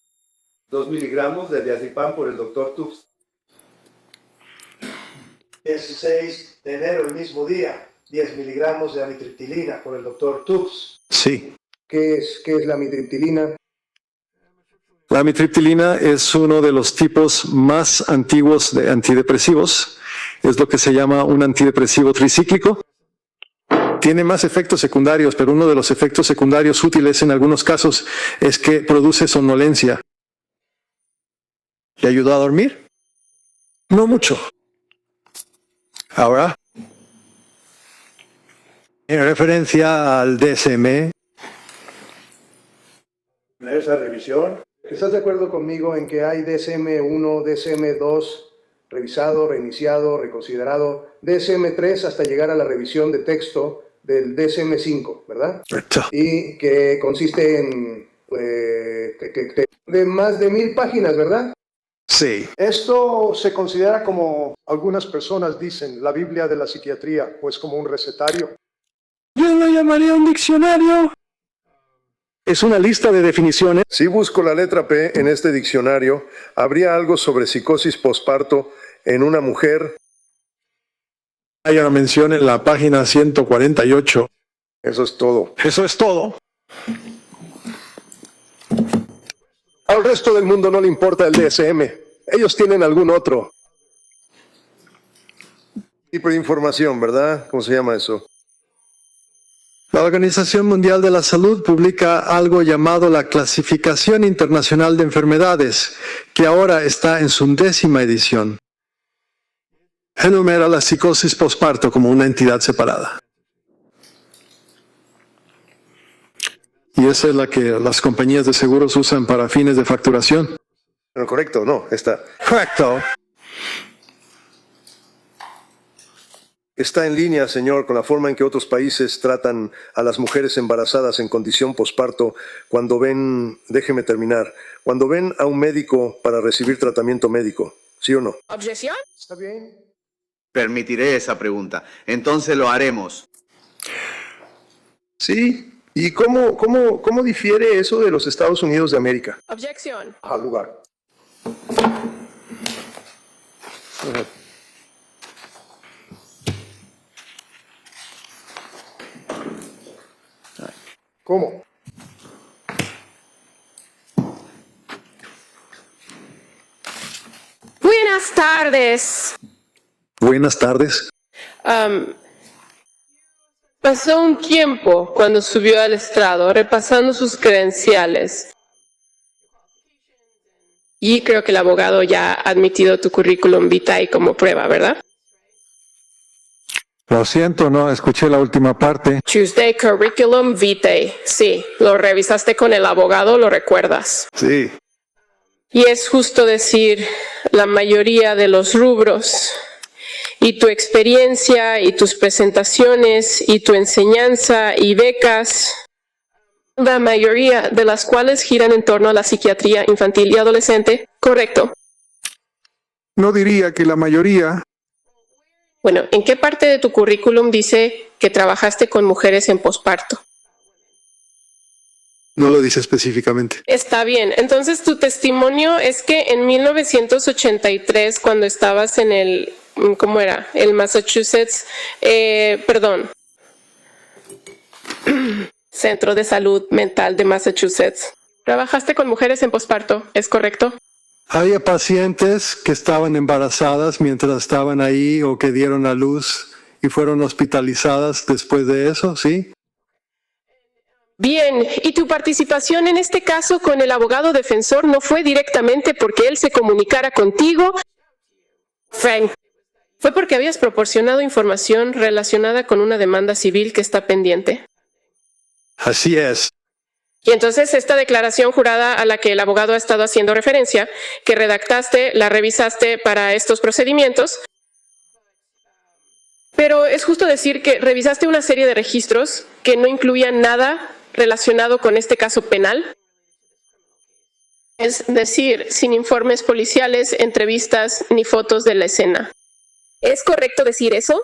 2 miligramos de diazepam por el doctor Tufts. 16 de enero, el mismo día, 10 miligramos de amitriptilina por el doctor Tufts. Sí. ¿Qué es la amitriptilina? La amitriptilina es uno de los tipos más antiguos de antidepresivos. Es lo que se llama un antidepresivo tricíclico. Tiene más efectos secundarios, pero uno de los efectos secundarios útiles en algunos casos es que produce somnolencia. ¿Le ayudó a dormir? No mucho. Ahora, en referencia al DSM, Esa revisión. ¿Estás de acuerdo conmigo en que hay DSM-1, DSM-2, revisado, reiniciado, reconsiderado, DSM-3 hasta llegar a la revisión de texto del DSM-5, ¿verdad? Y que consiste en de más de 1000 páginas, ¿verdad? Sí. Esto se considera como algunas personas dicen, la Biblia de la psiquiatría, pues como un recetario. Yo lo llamaría un diccionario. Es una lista de definiciones. Si busco la letra P en este diccionario, habría algo sobre psicosis posparto en una mujer. Hay una mención en la página 148. Eso es todo. Eso es todo. Al resto del mundo no le importa el DSM. Ellos tienen algún otro. Tipo de información, ¿verdad? ¿Cómo se llama eso? La Organización Mundial de la Salud publica algo llamado la Clasificación Internacional de Enfermedades, que ahora está en su 10ª edición. Enumera la psicosis posparto como una entidad separada. Y esa es la que las compañías de seguros usan para fines de facturación. Pero correcto, no, está. Correcto. Está en línea, señor, con la forma en que otros países tratan a las mujeres embarazadas en condición posparto cuando ven, déjeme terminar, cuando ven a un médico para recibir tratamiento médico, ¿sí o no? ¿Objeción? ¿Está bien? Permitiré esa pregunta. Entonces lo haremos. Sí. ¿Y cómo difiere eso de los Estados Unidos de América? Objeción. Al lugar. ¿Cómo? Buenas tardes. Buenas tardes. Pasó un tiempo cuando subió al estrado repasando sus credenciales. Y creo que el abogado ya ha admitido tu currículum vitae como prueba, ¿verdad? Lo siento, no escuché la última parte. Tuesday Curriculum Vitae. Sí, lo revisaste con el abogado, ¿lo recuerdas? Sí. Y es justo decir, la mayoría de los rubros y tu experiencia y tus presentaciones y tu enseñanza y becas, la mayoría de las cuales giran en torno a la psiquiatría infantil y adolescente, ¿correcto? No diría que la mayoría. Bueno, ¿en qué parte de tu currículum dice que trabajaste con mujeres en posparto? No lo dice específicamente. Está bien. Entonces, tu testimonio es que en 1983, cuando estabas en el, ¿cómo era? El Massachusetts, Centro de Salud Mental de Massachusetts. Trabajaste con mujeres en posparto, ¿es correcto? Había pacientes que estaban embarazadas mientras estaban ahí o que dieron a luz y fueron hospitalizadas después de eso, ¿sí? Bien, ¿y tu participación en este caso con el abogado defensor no fue directamente porque él se comunicara contigo, Frank? ¿Fue porque habías proporcionado información relacionada con una demanda civil que está pendiente? Así es. Y entonces esta declaración jurada a la que el abogado ha estado haciendo referencia, que redactaste, la revisaste para estos procedimientos, pero es justo decir que revisaste una serie de registros que no incluían nada relacionado con este caso penal. Es decir, sin informes policiales, entrevistas ni fotos de la escena. ¿Es correcto decir eso?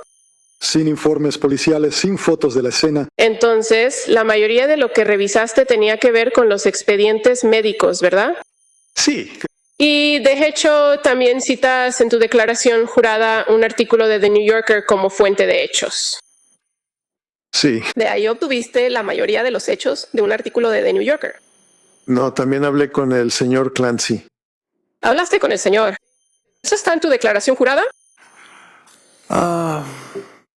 Sin informes policiales, sin fotos de la escena. Entonces, la mayoría de lo que revisaste tenía que ver con los expedientes médicos, ¿verdad? Sí. Y de hecho, también citas en tu declaración jurada un artículo de The New Yorker como fuente de hechos. Sí. De ahí obtuviste la mayoría de los hechos de un artículo de The New Yorker. No, también hablé con el señor Clancy. Hablaste con el señor. ¿Eso está en tu declaración jurada?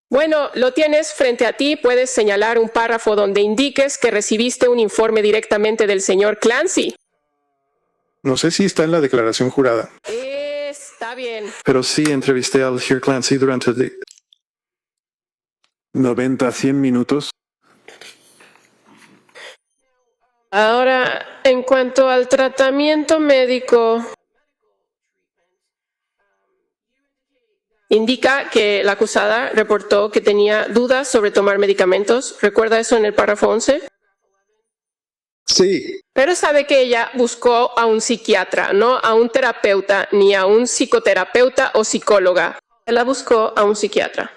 Bueno, lo tienes frente a ti. Puedes señalar un párrafo donde indiques que recibiste un informe directamente del señor Clancy. No sé si está en la declaración jurada. Está bien. Pero sí entrevisté al señor Clancy durante 90 a 100 minutos. Ahora, en cuanto al tratamiento médico, indica que la acusada reportó que tenía dudas sobre tomar medicamentos. ¿Recuerda eso en el párrafo 11? Sí. Pero sabe que ella buscó a un psiquiatra, no a un terapeuta, ni a un psicoterapeuta o psicóloga. Ella buscó a un psiquiatra.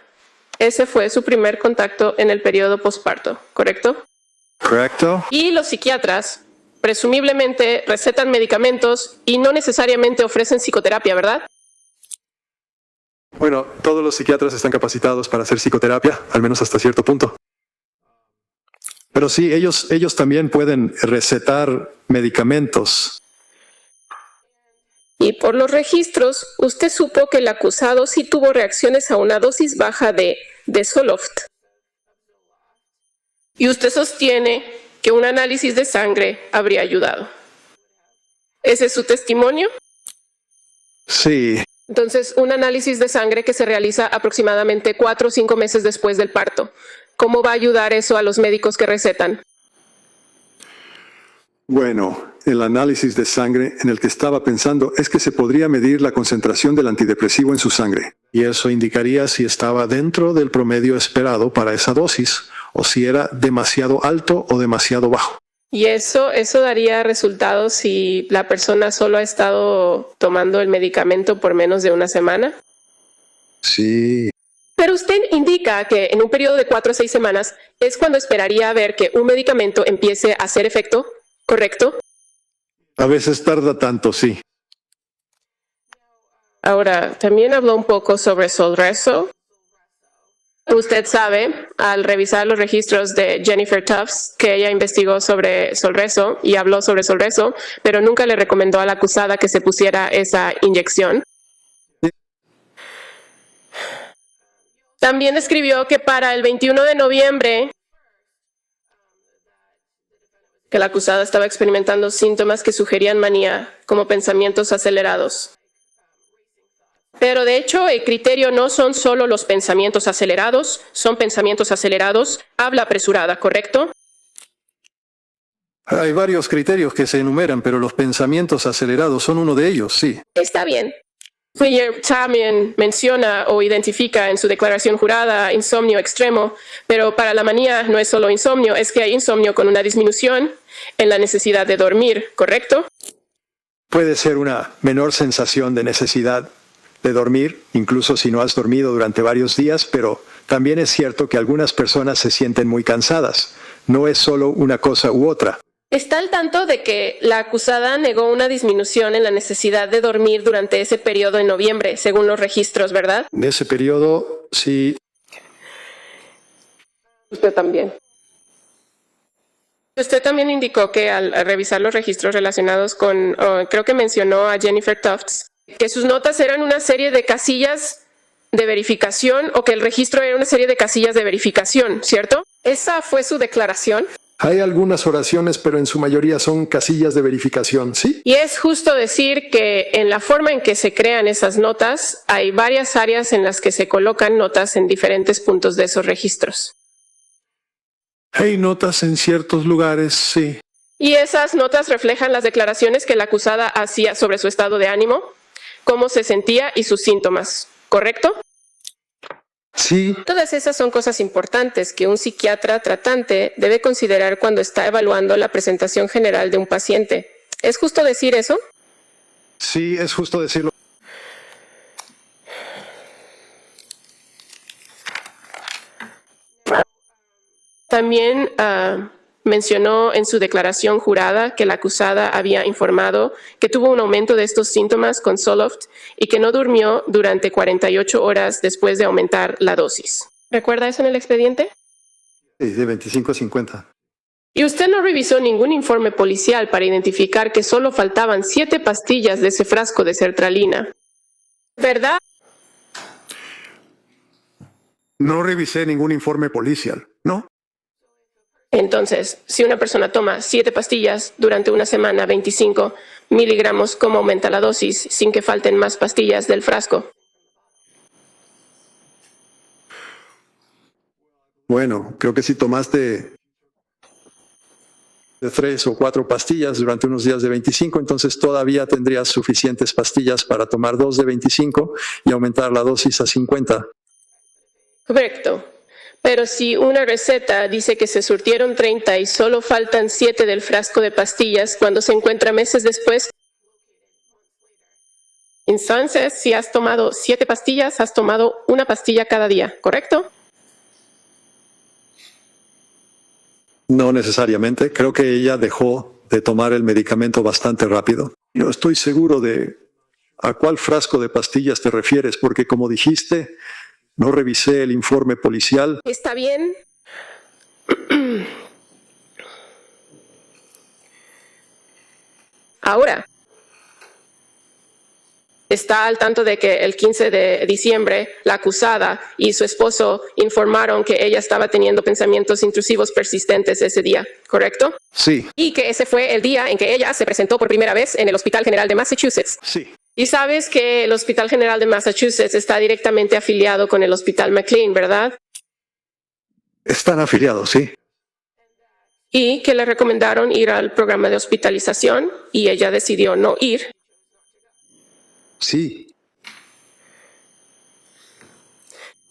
Ese fue su primer contacto en el periodo posparto, ¿correcto? Correcto. Y los psiquiatras presumiblemente recetan medicamentos y no necesariamente ofrecen psicoterapia, ¿verdad? Bueno, todos los psiquiatras están capacitados para hacer psicoterapia, al menos hasta cierto punto. Pero sí, ellos también pueden recetar medicamentos. Y por los registros, usted supo que el acusado sí tuvo reacciones a una dosis baja de Zoloft. Y usted sostiene que un análisis de sangre habría ayudado. ¿Ese es su testimonio? Sí. Entonces, un análisis de sangre que se realiza aproximadamente 4 o 5 meses después del parto. ¿Cómo va a ayudar eso a los médicos que recetan? Bueno, el análisis de sangre en el que estaba pensando es que se podría medir la concentración del antidepresivo en su sangre. Y eso indicaría si estaba dentro del promedio esperado para esa dosis o si era demasiado alto o demasiado bajo. Y eso daría resultados si la persona solo ha estado tomando el medicamento por menos de una semana. Sí. Pero usted indica que en un periodo de 4 a 6 semanas es cuando esperaría ver que un medicamento empiece a hacer efecto, ¿correcto? A veces tarda tanto, sí. Ahora, también habló un poco sobre Solreso. Usted sabe, al revisar los registros de Jennifer Tufts, que ella investigó sobre Solreso y habló sobre Solreso, pero nunca le recomendó a la acusada que se pusiera esa inyección. También escribió que para el 21 de noviembre, que la acusada estaba experimentando síntomas que sugerían manía, como pensamientos acelerados. Pero de hecho, el criterio no son solo los pensamientos acelerados, son pensamientos acelerados, habla apresurada, ¿correcto? Hay varios criterios que se enumeran, pero los pensamientos acelerados son uno de ellos, sí. Está bien. Fuller también menciona o identifica en su declaración jurada insomnio extremo, pero para la manía no es solo insomnio, es que hay insomnio con una disminución en la necesidad de dormir, ¿correcto? Puede ser una menor sensación de necesidad de dormir, incluso si no has dormido durante varios días, pero también es cierto que algunas personas se sienten muy cansadas. No es solo una cosa u otra. Está al tanto de que la acusada negó una disminución en la necesidad de dormir durante ese periodo en noviembre, según los registros, ¿verdad? En ese periodo, sí. Usted también. Usted también indicó que al revisar los registros relacionados con, creo que mencionó a Jennifer Tufts, que sus notas eran una serie de casillas de verificación o que el registro era una serie de casillas de verificación, ¿cierto? ¿Esa fue su declaración? Hay algunas oraciones, pero en su mayoría son casillas de verificación, ¿sí? Y es justo decir que en la forma en que se crean esas notas, hay varias áreas en las que se colocan notas en diferentes puntos de esos registros. Hay notas en ciertos lugares, sí. Y esas notas reflejan las declaraciones que la acusada hacía sobre su estado de ánimo, cómo se sentía y sus síntomas, ¿correcto? Sí. Todas esas son cosas importantes que un psiquiatra tratante debe considerar cuando está evaluando la presentación general de un paciente. ¿Es justo decir eso? Sí, es justo decirlo. También mencionó en su declaración jurada que la acusada había informado que tuvo un aumento de estos síntomas con Zoloft y que no durmió durante 48 horas después de aumentar la dosis. ¿Recuerda eso en el expediente? Sí, de 25 a 50. Y usted no revisó ningún informe policial para identificar que solo faltaban 7 pastillas de ese frasco de sertralina, ¿verdad? No revisé ningún informe policial, ¿no? Entonces, si una persona toma 7 pastillas durante una semana, 25 miligramos, ¿cómo aumenta la dosis sin que falten más pastillas del frasco? Bueno, creo que si tomaste de 3 o 4 pastillas durante unos días de 25, entonces todavía tendrías suficientes pastillas para tomar 2 de 25 y aumentar la dosis a 50. Correcto. Pero si una receta dice que se surtieron 30 y solo faltan 7 del frasco de pastillas cuando se encuentra meses después, entonces si has tomado 7 pastillas, has tomado una pastilla cada día, ¿correcto? No necesariamente. Creo que ella dejó de tomar el medicamento bastante rápido. No estoy seguro de a cuál frasco de pastillas te refieres, porque como dijiste, no revisé el informe policial. ¿Está bien? Ahora, está al tanto de que el 15 de diciembre la acusada y su esposo informaron que ella estaba teniendo pensamientos intrusivos persistentes ese día, ¿correcto? Sí. Y que ese fue el día en que ella se presentó por primera vez en el Hospital General de Massachusetts. Sí. Y sabes que el Hospital General de Massachusetts está directamente afiliado con el Hospital McLean, ¿verdad? Están afiliados, sí. Y que le recomendaron ir al programa de hospitalización y ella decidió no ir. Sí.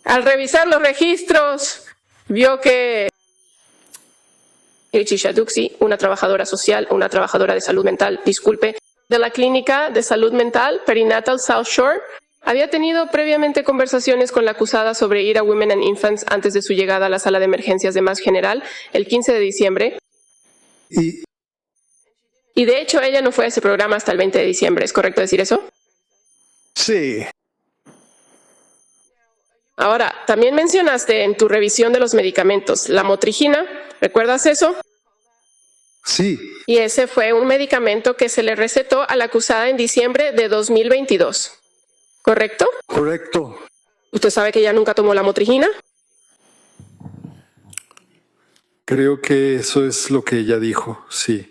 Al revisar los registros, vio que Ichi Shaduxi, una trabajadora social, una trabajadora de salud mental, disculpe, de la clínica de salud mental Perinatal South Shore, había tenido previamente conversaciones con la acusada sobre ir a Women and Infants antes de su llegada a la sala de emergencias de Mass General el 15 de diciembre. Y de hecho ella no fue a ese programa hasta el 20 de diciembre, ¿es correcto decir eso? Sí. Ahora, también mencionaste en tu revisión de los medicamentos la motrigina, ¿recuerdas eso? Sí. Y ese fue un medicamento que se le recetó a la acusada en diciembre de 2022, ¿correcto? Correcto. ¿Usted sabe que ella nunca tomó la motrigina? Creo que eso es lo que ella dijo, sí.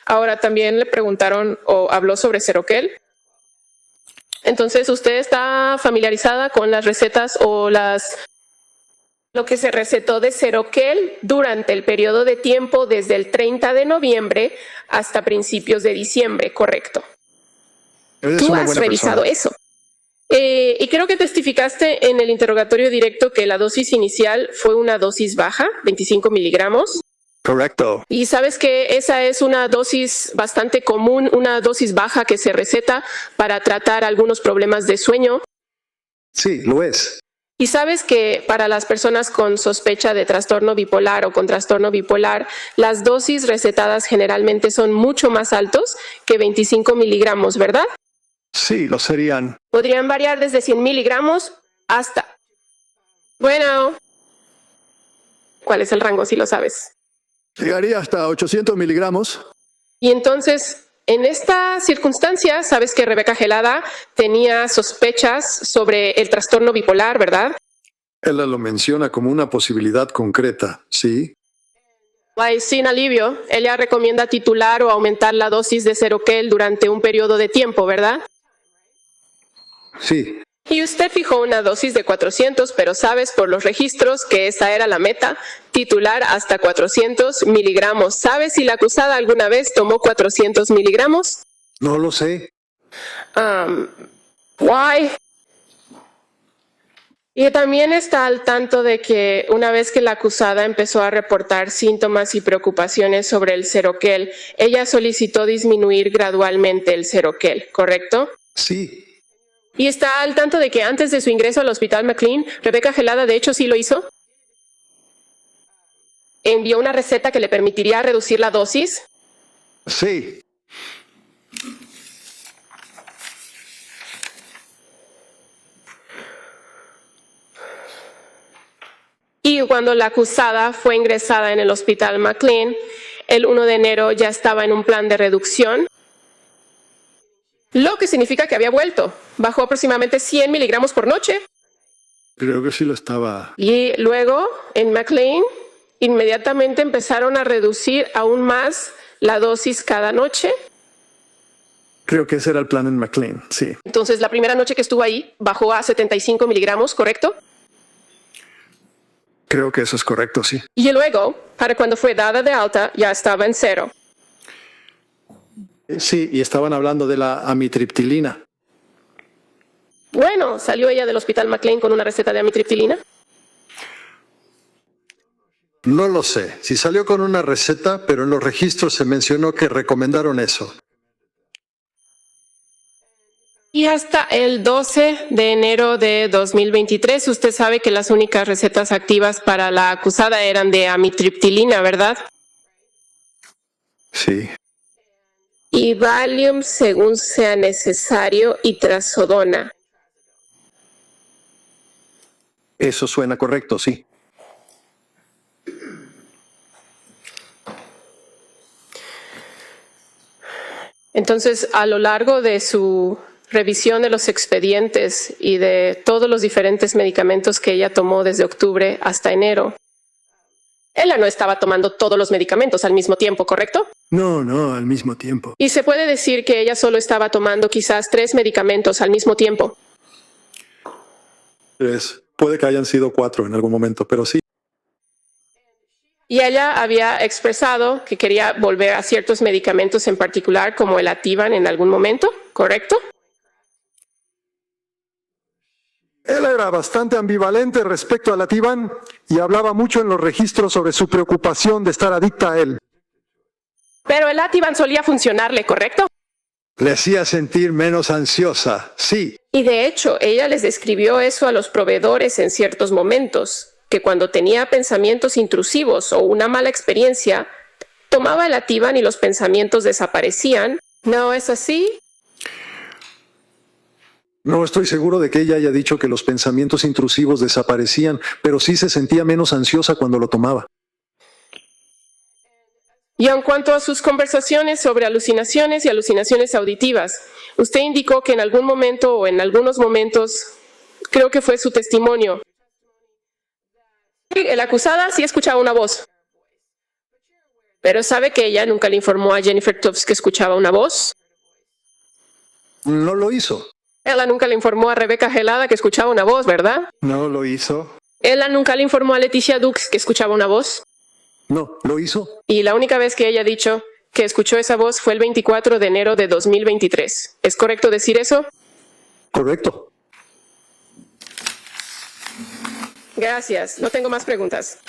Ahora también le preguntaron o habló sobre Seroquel. Entonces, ¿usted está familiarizada con las recetas o lo que se recetó de Seroquel durante el periodo de tiempo desde el 30 de noviembre hasta principios de diciembre, correcto? Tú has revisado eso. Y creo que testificaste en el interrogatorio directo que la dosis inicial fue una dosis baja, 25 miligramos. Correcto. Y sabes que esa es una dosis bastante común, una dosis baja que se receta para tratar algunos problemas de sueño. Sí, lo es. Y sabes que para las personas con sospecha de trastorno bipolar o con trastorno bipolar, las dosis recetadas generalmente son mucho más altos que 25 miligramos, ¿verdad? Sí, lo serían. Podrían variar desde 100 miligramos hasta... Bueno, ¿cuál es el rango si lo sabes? Llegaría hasta 800 miligramos. Y entonces, en esta circunstancia, sabes que Rebeca Gelada tenía sospechas sobre el trastorno bipolar, ¿verdad? Ella lo menciona como una posibilidad concreta, ¿sí? Sin alivio, ella recomienda titular o aumentar la dosis de Seroquel durante un periodo de tiempo, ¿verdad? Sí, Y usted fijó una dosis de 400, pero sabes por los registros que esa era la meta, titular hasta 400 miligramos. ¿Sabes si la acusada alguna vez tomó 400 miligramos? no lo sé. Why? Y también está al tanto de que una vez que la acusada empezó a reportar síntomas y preocupaciones sobre el Seroquel, ella solicitó disminuir gradualmente el Seroquel, ¿correcto? Sí, Y está al tanto de que antes de su ingreso al Hospital McLean, Rebeca Gelada de hecho sí lo hizo. Envió una receta que le permitiría reducir la dosis. Sí. Y cuando la acusada fue ingresada en el Hospital McLean, el 1 de enero ya estaba en un plan de reducción, lo que significa que había vuelto. Bajó aproximadamente 100 miligramos por noche. Creo que sí lo estaba. Y luego, en McLean, inmediatamente empezaron a reducir aún más la dosis cada noche. Creo que ese era el plan en McLean, sí. Entonces, la primera noche que estuvo ahí, bajó a 75 miligramos, ¿correcto? Creo que eso es correcto, sí. Y luego, para cuando fue dada de alta, ya estaba en 0. Sí, y estaban hablando de la amitriptilina. Bueno, ¿salió ella del Hospital McLean con una receta de amitriptilina? No lo sé. Si salió con una receta, pero en los registros se mencionó que recomendaron eso. Y hasta el 12 de enero de 2023, usted sabe que las únicas recetas activas para la acusada eran de amitriptilina, ¿verdad? Sí. Y Valium según sea necesario y Trazodona. Eso suena correcto, sí. Entonces, a lo largo de su revisión de los expedientes y de todos los diferentes medicamentos que ella tomó desde octubre hasta enero, ella no estaba tomando todos los medicamentos al mismo tiempo, ¿correcto? No, al mismo tiempo. Y se puede decir que ella solo estaba tomando quizás 3 medicamentos al mismo tiempo. 3. Puede que hayan sido 4 en algún momento, pero sí. Y ella había expresado que quería volver a ciertos medicamentos en particular, como el Ativan en algún momento, ¿correcto? Él era bastante ambivalente respecto al Ativan y hablaba mucho en los registros sobre su preocupación de estar adicta a él. Pero el Ativan solía funcionarle, ¿correcto? Le hacía sentir menos ansiosa, sí. Y de hecho, ella les describió eso a los proveedores en ciertos momentos, que cuando tenía pensamientos intrusivos o una mala experiencia, tomaba el Ativan y los pensamientos desaparecían. ¿No es así? No estoy seguro de que ella haya dicho que los pensamientos intrusivos desaparecían, pero sí se sentía menos ansiosa cuando lo tomaba. Y en cuanto a sus conversaciones sobre alucinaciones y alucinaciones auditivas, usted indicó que en algún momento o en algunos momentos, creo que fue su testimonio, la acusada sí escuchaba una voz. Pero ¿sabe que ella nunca le informó a Jennifer Tufts que escuchaba una voz? No lo hizo. Ella nunca le informó a Rebeca Gelada que escuchaba una voz, ¿verdad? No lo hizo. Ella nunca le informó a Leticia Dux que escuchaba una voz. No, ¿lo hizo? Y la única vez que ella ha dicho que escuchó esa voz fue el 24 de enero de 2023. ¿Es correcto decir eso? Correcto. Gracias. No tengo más preguntas.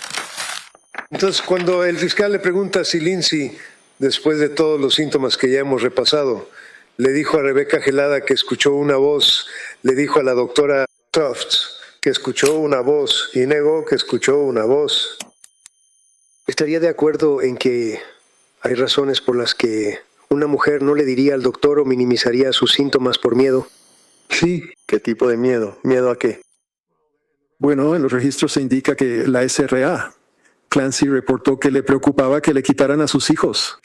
Entonces, cuando el fiscal le pregunta si Lindsay, después de todos los síntomas que ya hemos repasado, le dijo a Rebeca Gelada que escuchó una voz, le dijo a la doctora Tufts que escuchó una voz y negó que escuchó una voz. ¿Estaría de acuerdo en que hay razones por las que una mujer no le diría al doctor o minimizaría sus síntomas por miedo? Sí. ¿Qué tipo de miedo? ¿Miedo a qué? Bueno, en los registros se indica que la SRA, Clancy, reportó que le preocupaba que le quitaran a sus hijos.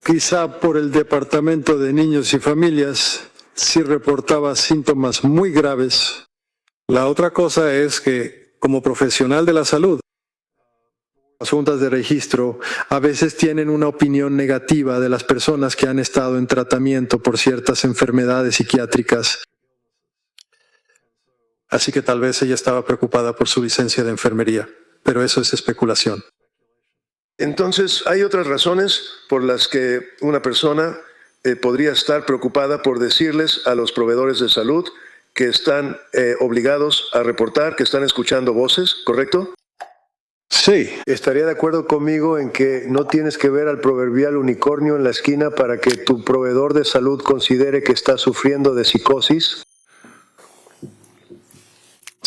Quizá por el Departamento de Niños y Familias sí reportaba síntomas muy graves. La otra cosa es que, como profesional de la salud, Las juntas de registro a veces tienen una opinión negativa de las personas que han estado en tratamiento por ciertas enfermedades psiquiátricas. así que tal vez ella estaba preocupada por su licencia de enfermería, pero eso es especulación. Entonces, ¿hay otras razones por las que una persona podría estar preocupada por decirles a los proveedores de salud que están obligados a reportar, que están escuchando voces, correcto? Sí, ¿Estaría de acuerdo conmigo en que no tienes que ver al proverbial unicornio en la esquina para que tu proveedor de salud considere que está sufriendo de psicosis?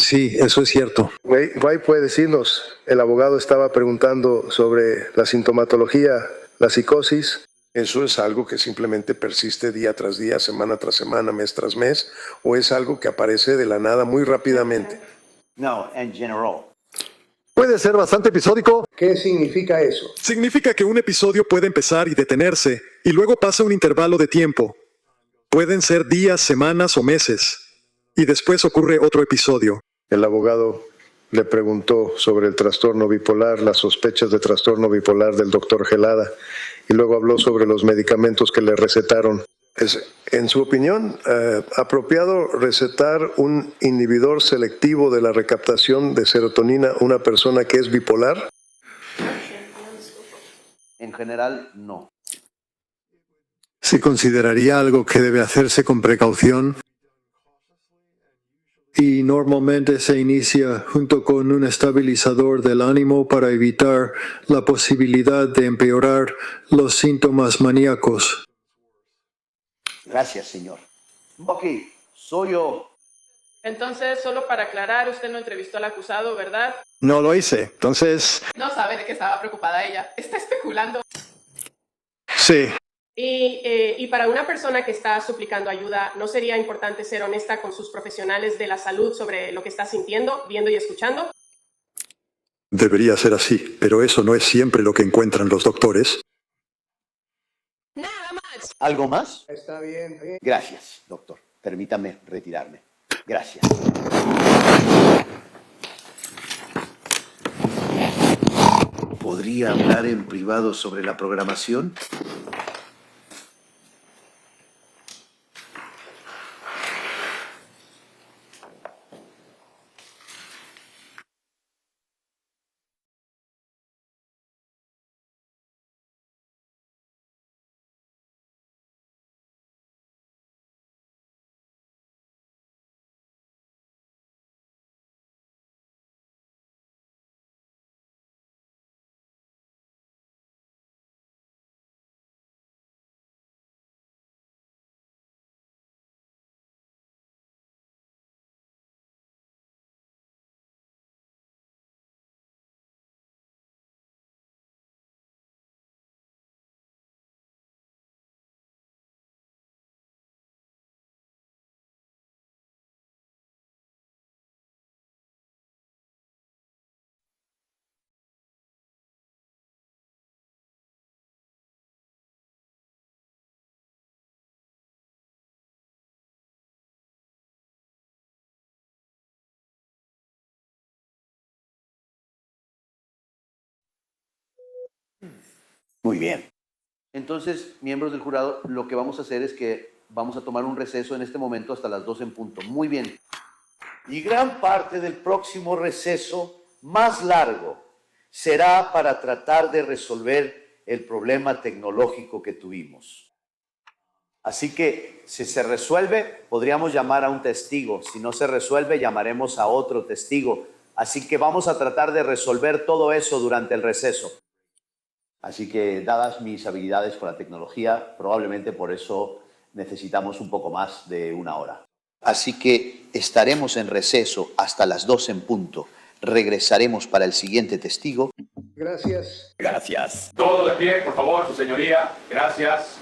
sí, eso es cierto. Guay puede decirnos, el abogado estaba preguntando sobre la sintomatología, la psicosis. ¿Eso es algo que simplemente persiste día tras día, semana tras semana, mes tras mes? ¿O es algo que aparece de la nada muy rápidamente? No, en general. Puede ser bastante episódico. ¿Qué significa eso? Significa que un episodio puede empezar y detenerse, y luego pasa un intervalo de tiempo. Pueden ser días, semanas o meses. Y después ocurre otro episodio. El abogado le preguntó sobre el trastorno bipolar, las sospechas de trastorno bipolar del doctor Gelada, y luego habló sobre los medicamentos que le recetaron. ¿Es, en su opinión, apropiado recetar un inhibidor selectivo de la recaptación de serotonina a una persona que es bipolar? En general, no. Se consideraría algo que debe hacerse con precaución y normalmente se inicia junto con un estabilizador del ánimo para evitar la posibilidad de empeorar los síntomas maníacos. Gracias, señor. Ok, soy yo. Entonces, solo para aclarar, usted no entrevistó al acusado, ¿verdad? No lo hice, entonces... No sabe de qué estaba preocupada ella. Está especulando. Sí. Y para una persona que está suplicando ayuda, ¿no sería importante ser honesta con sus profesionales de la salud sobre lo que está sintiendo, viendo y escuchando? Debería ser así, pero eso no es siempre lo que encuentran los doctores. Nada más. ¿Algo más? Está bien, está bien. Gracias, doctor. Permítame retirarme. Gracias. ¿Podría hablar en privado sobre la programación? Muy bien. Entonces, miembros del jurado, lo que vamos a hacer es que vamos a tomar un receso en este momento hasta las 2 en punto. Muy bien. Y gran parte del próximo receso, más largo, será para tratar de resolver el problema tecnológico que tuvimos. Así que, si se resuelve, podríamos llamar a un testigo. Si no se resuelve, llamaremos a otro testigo. Así que vamos a tratar de resolver todo eso durante el receso. Así que, dadas mis habilidades con la tecnología, probablemente por eso necesitamos un poco más de 1 hora. Así que estaremos en receso hasta las 2 en punto. Regresaremos para el siguiente testigo. Gracias. Gracias. Todo de pie, por favor, su señoría. Gracias.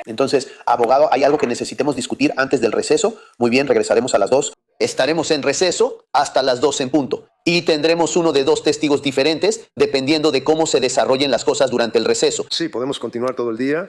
Entonces, abogado, ¿hay algo que necesitemos discutir antes del receso? Muy bien, regresaremos a las 2. Estaremos en receso hasta las 2 en punto. Y tendremos uno de 2 testigos diferentes dependiendo de cómo se desarrollen las cosas durante el receso. Sí, podemos continuar todo el día.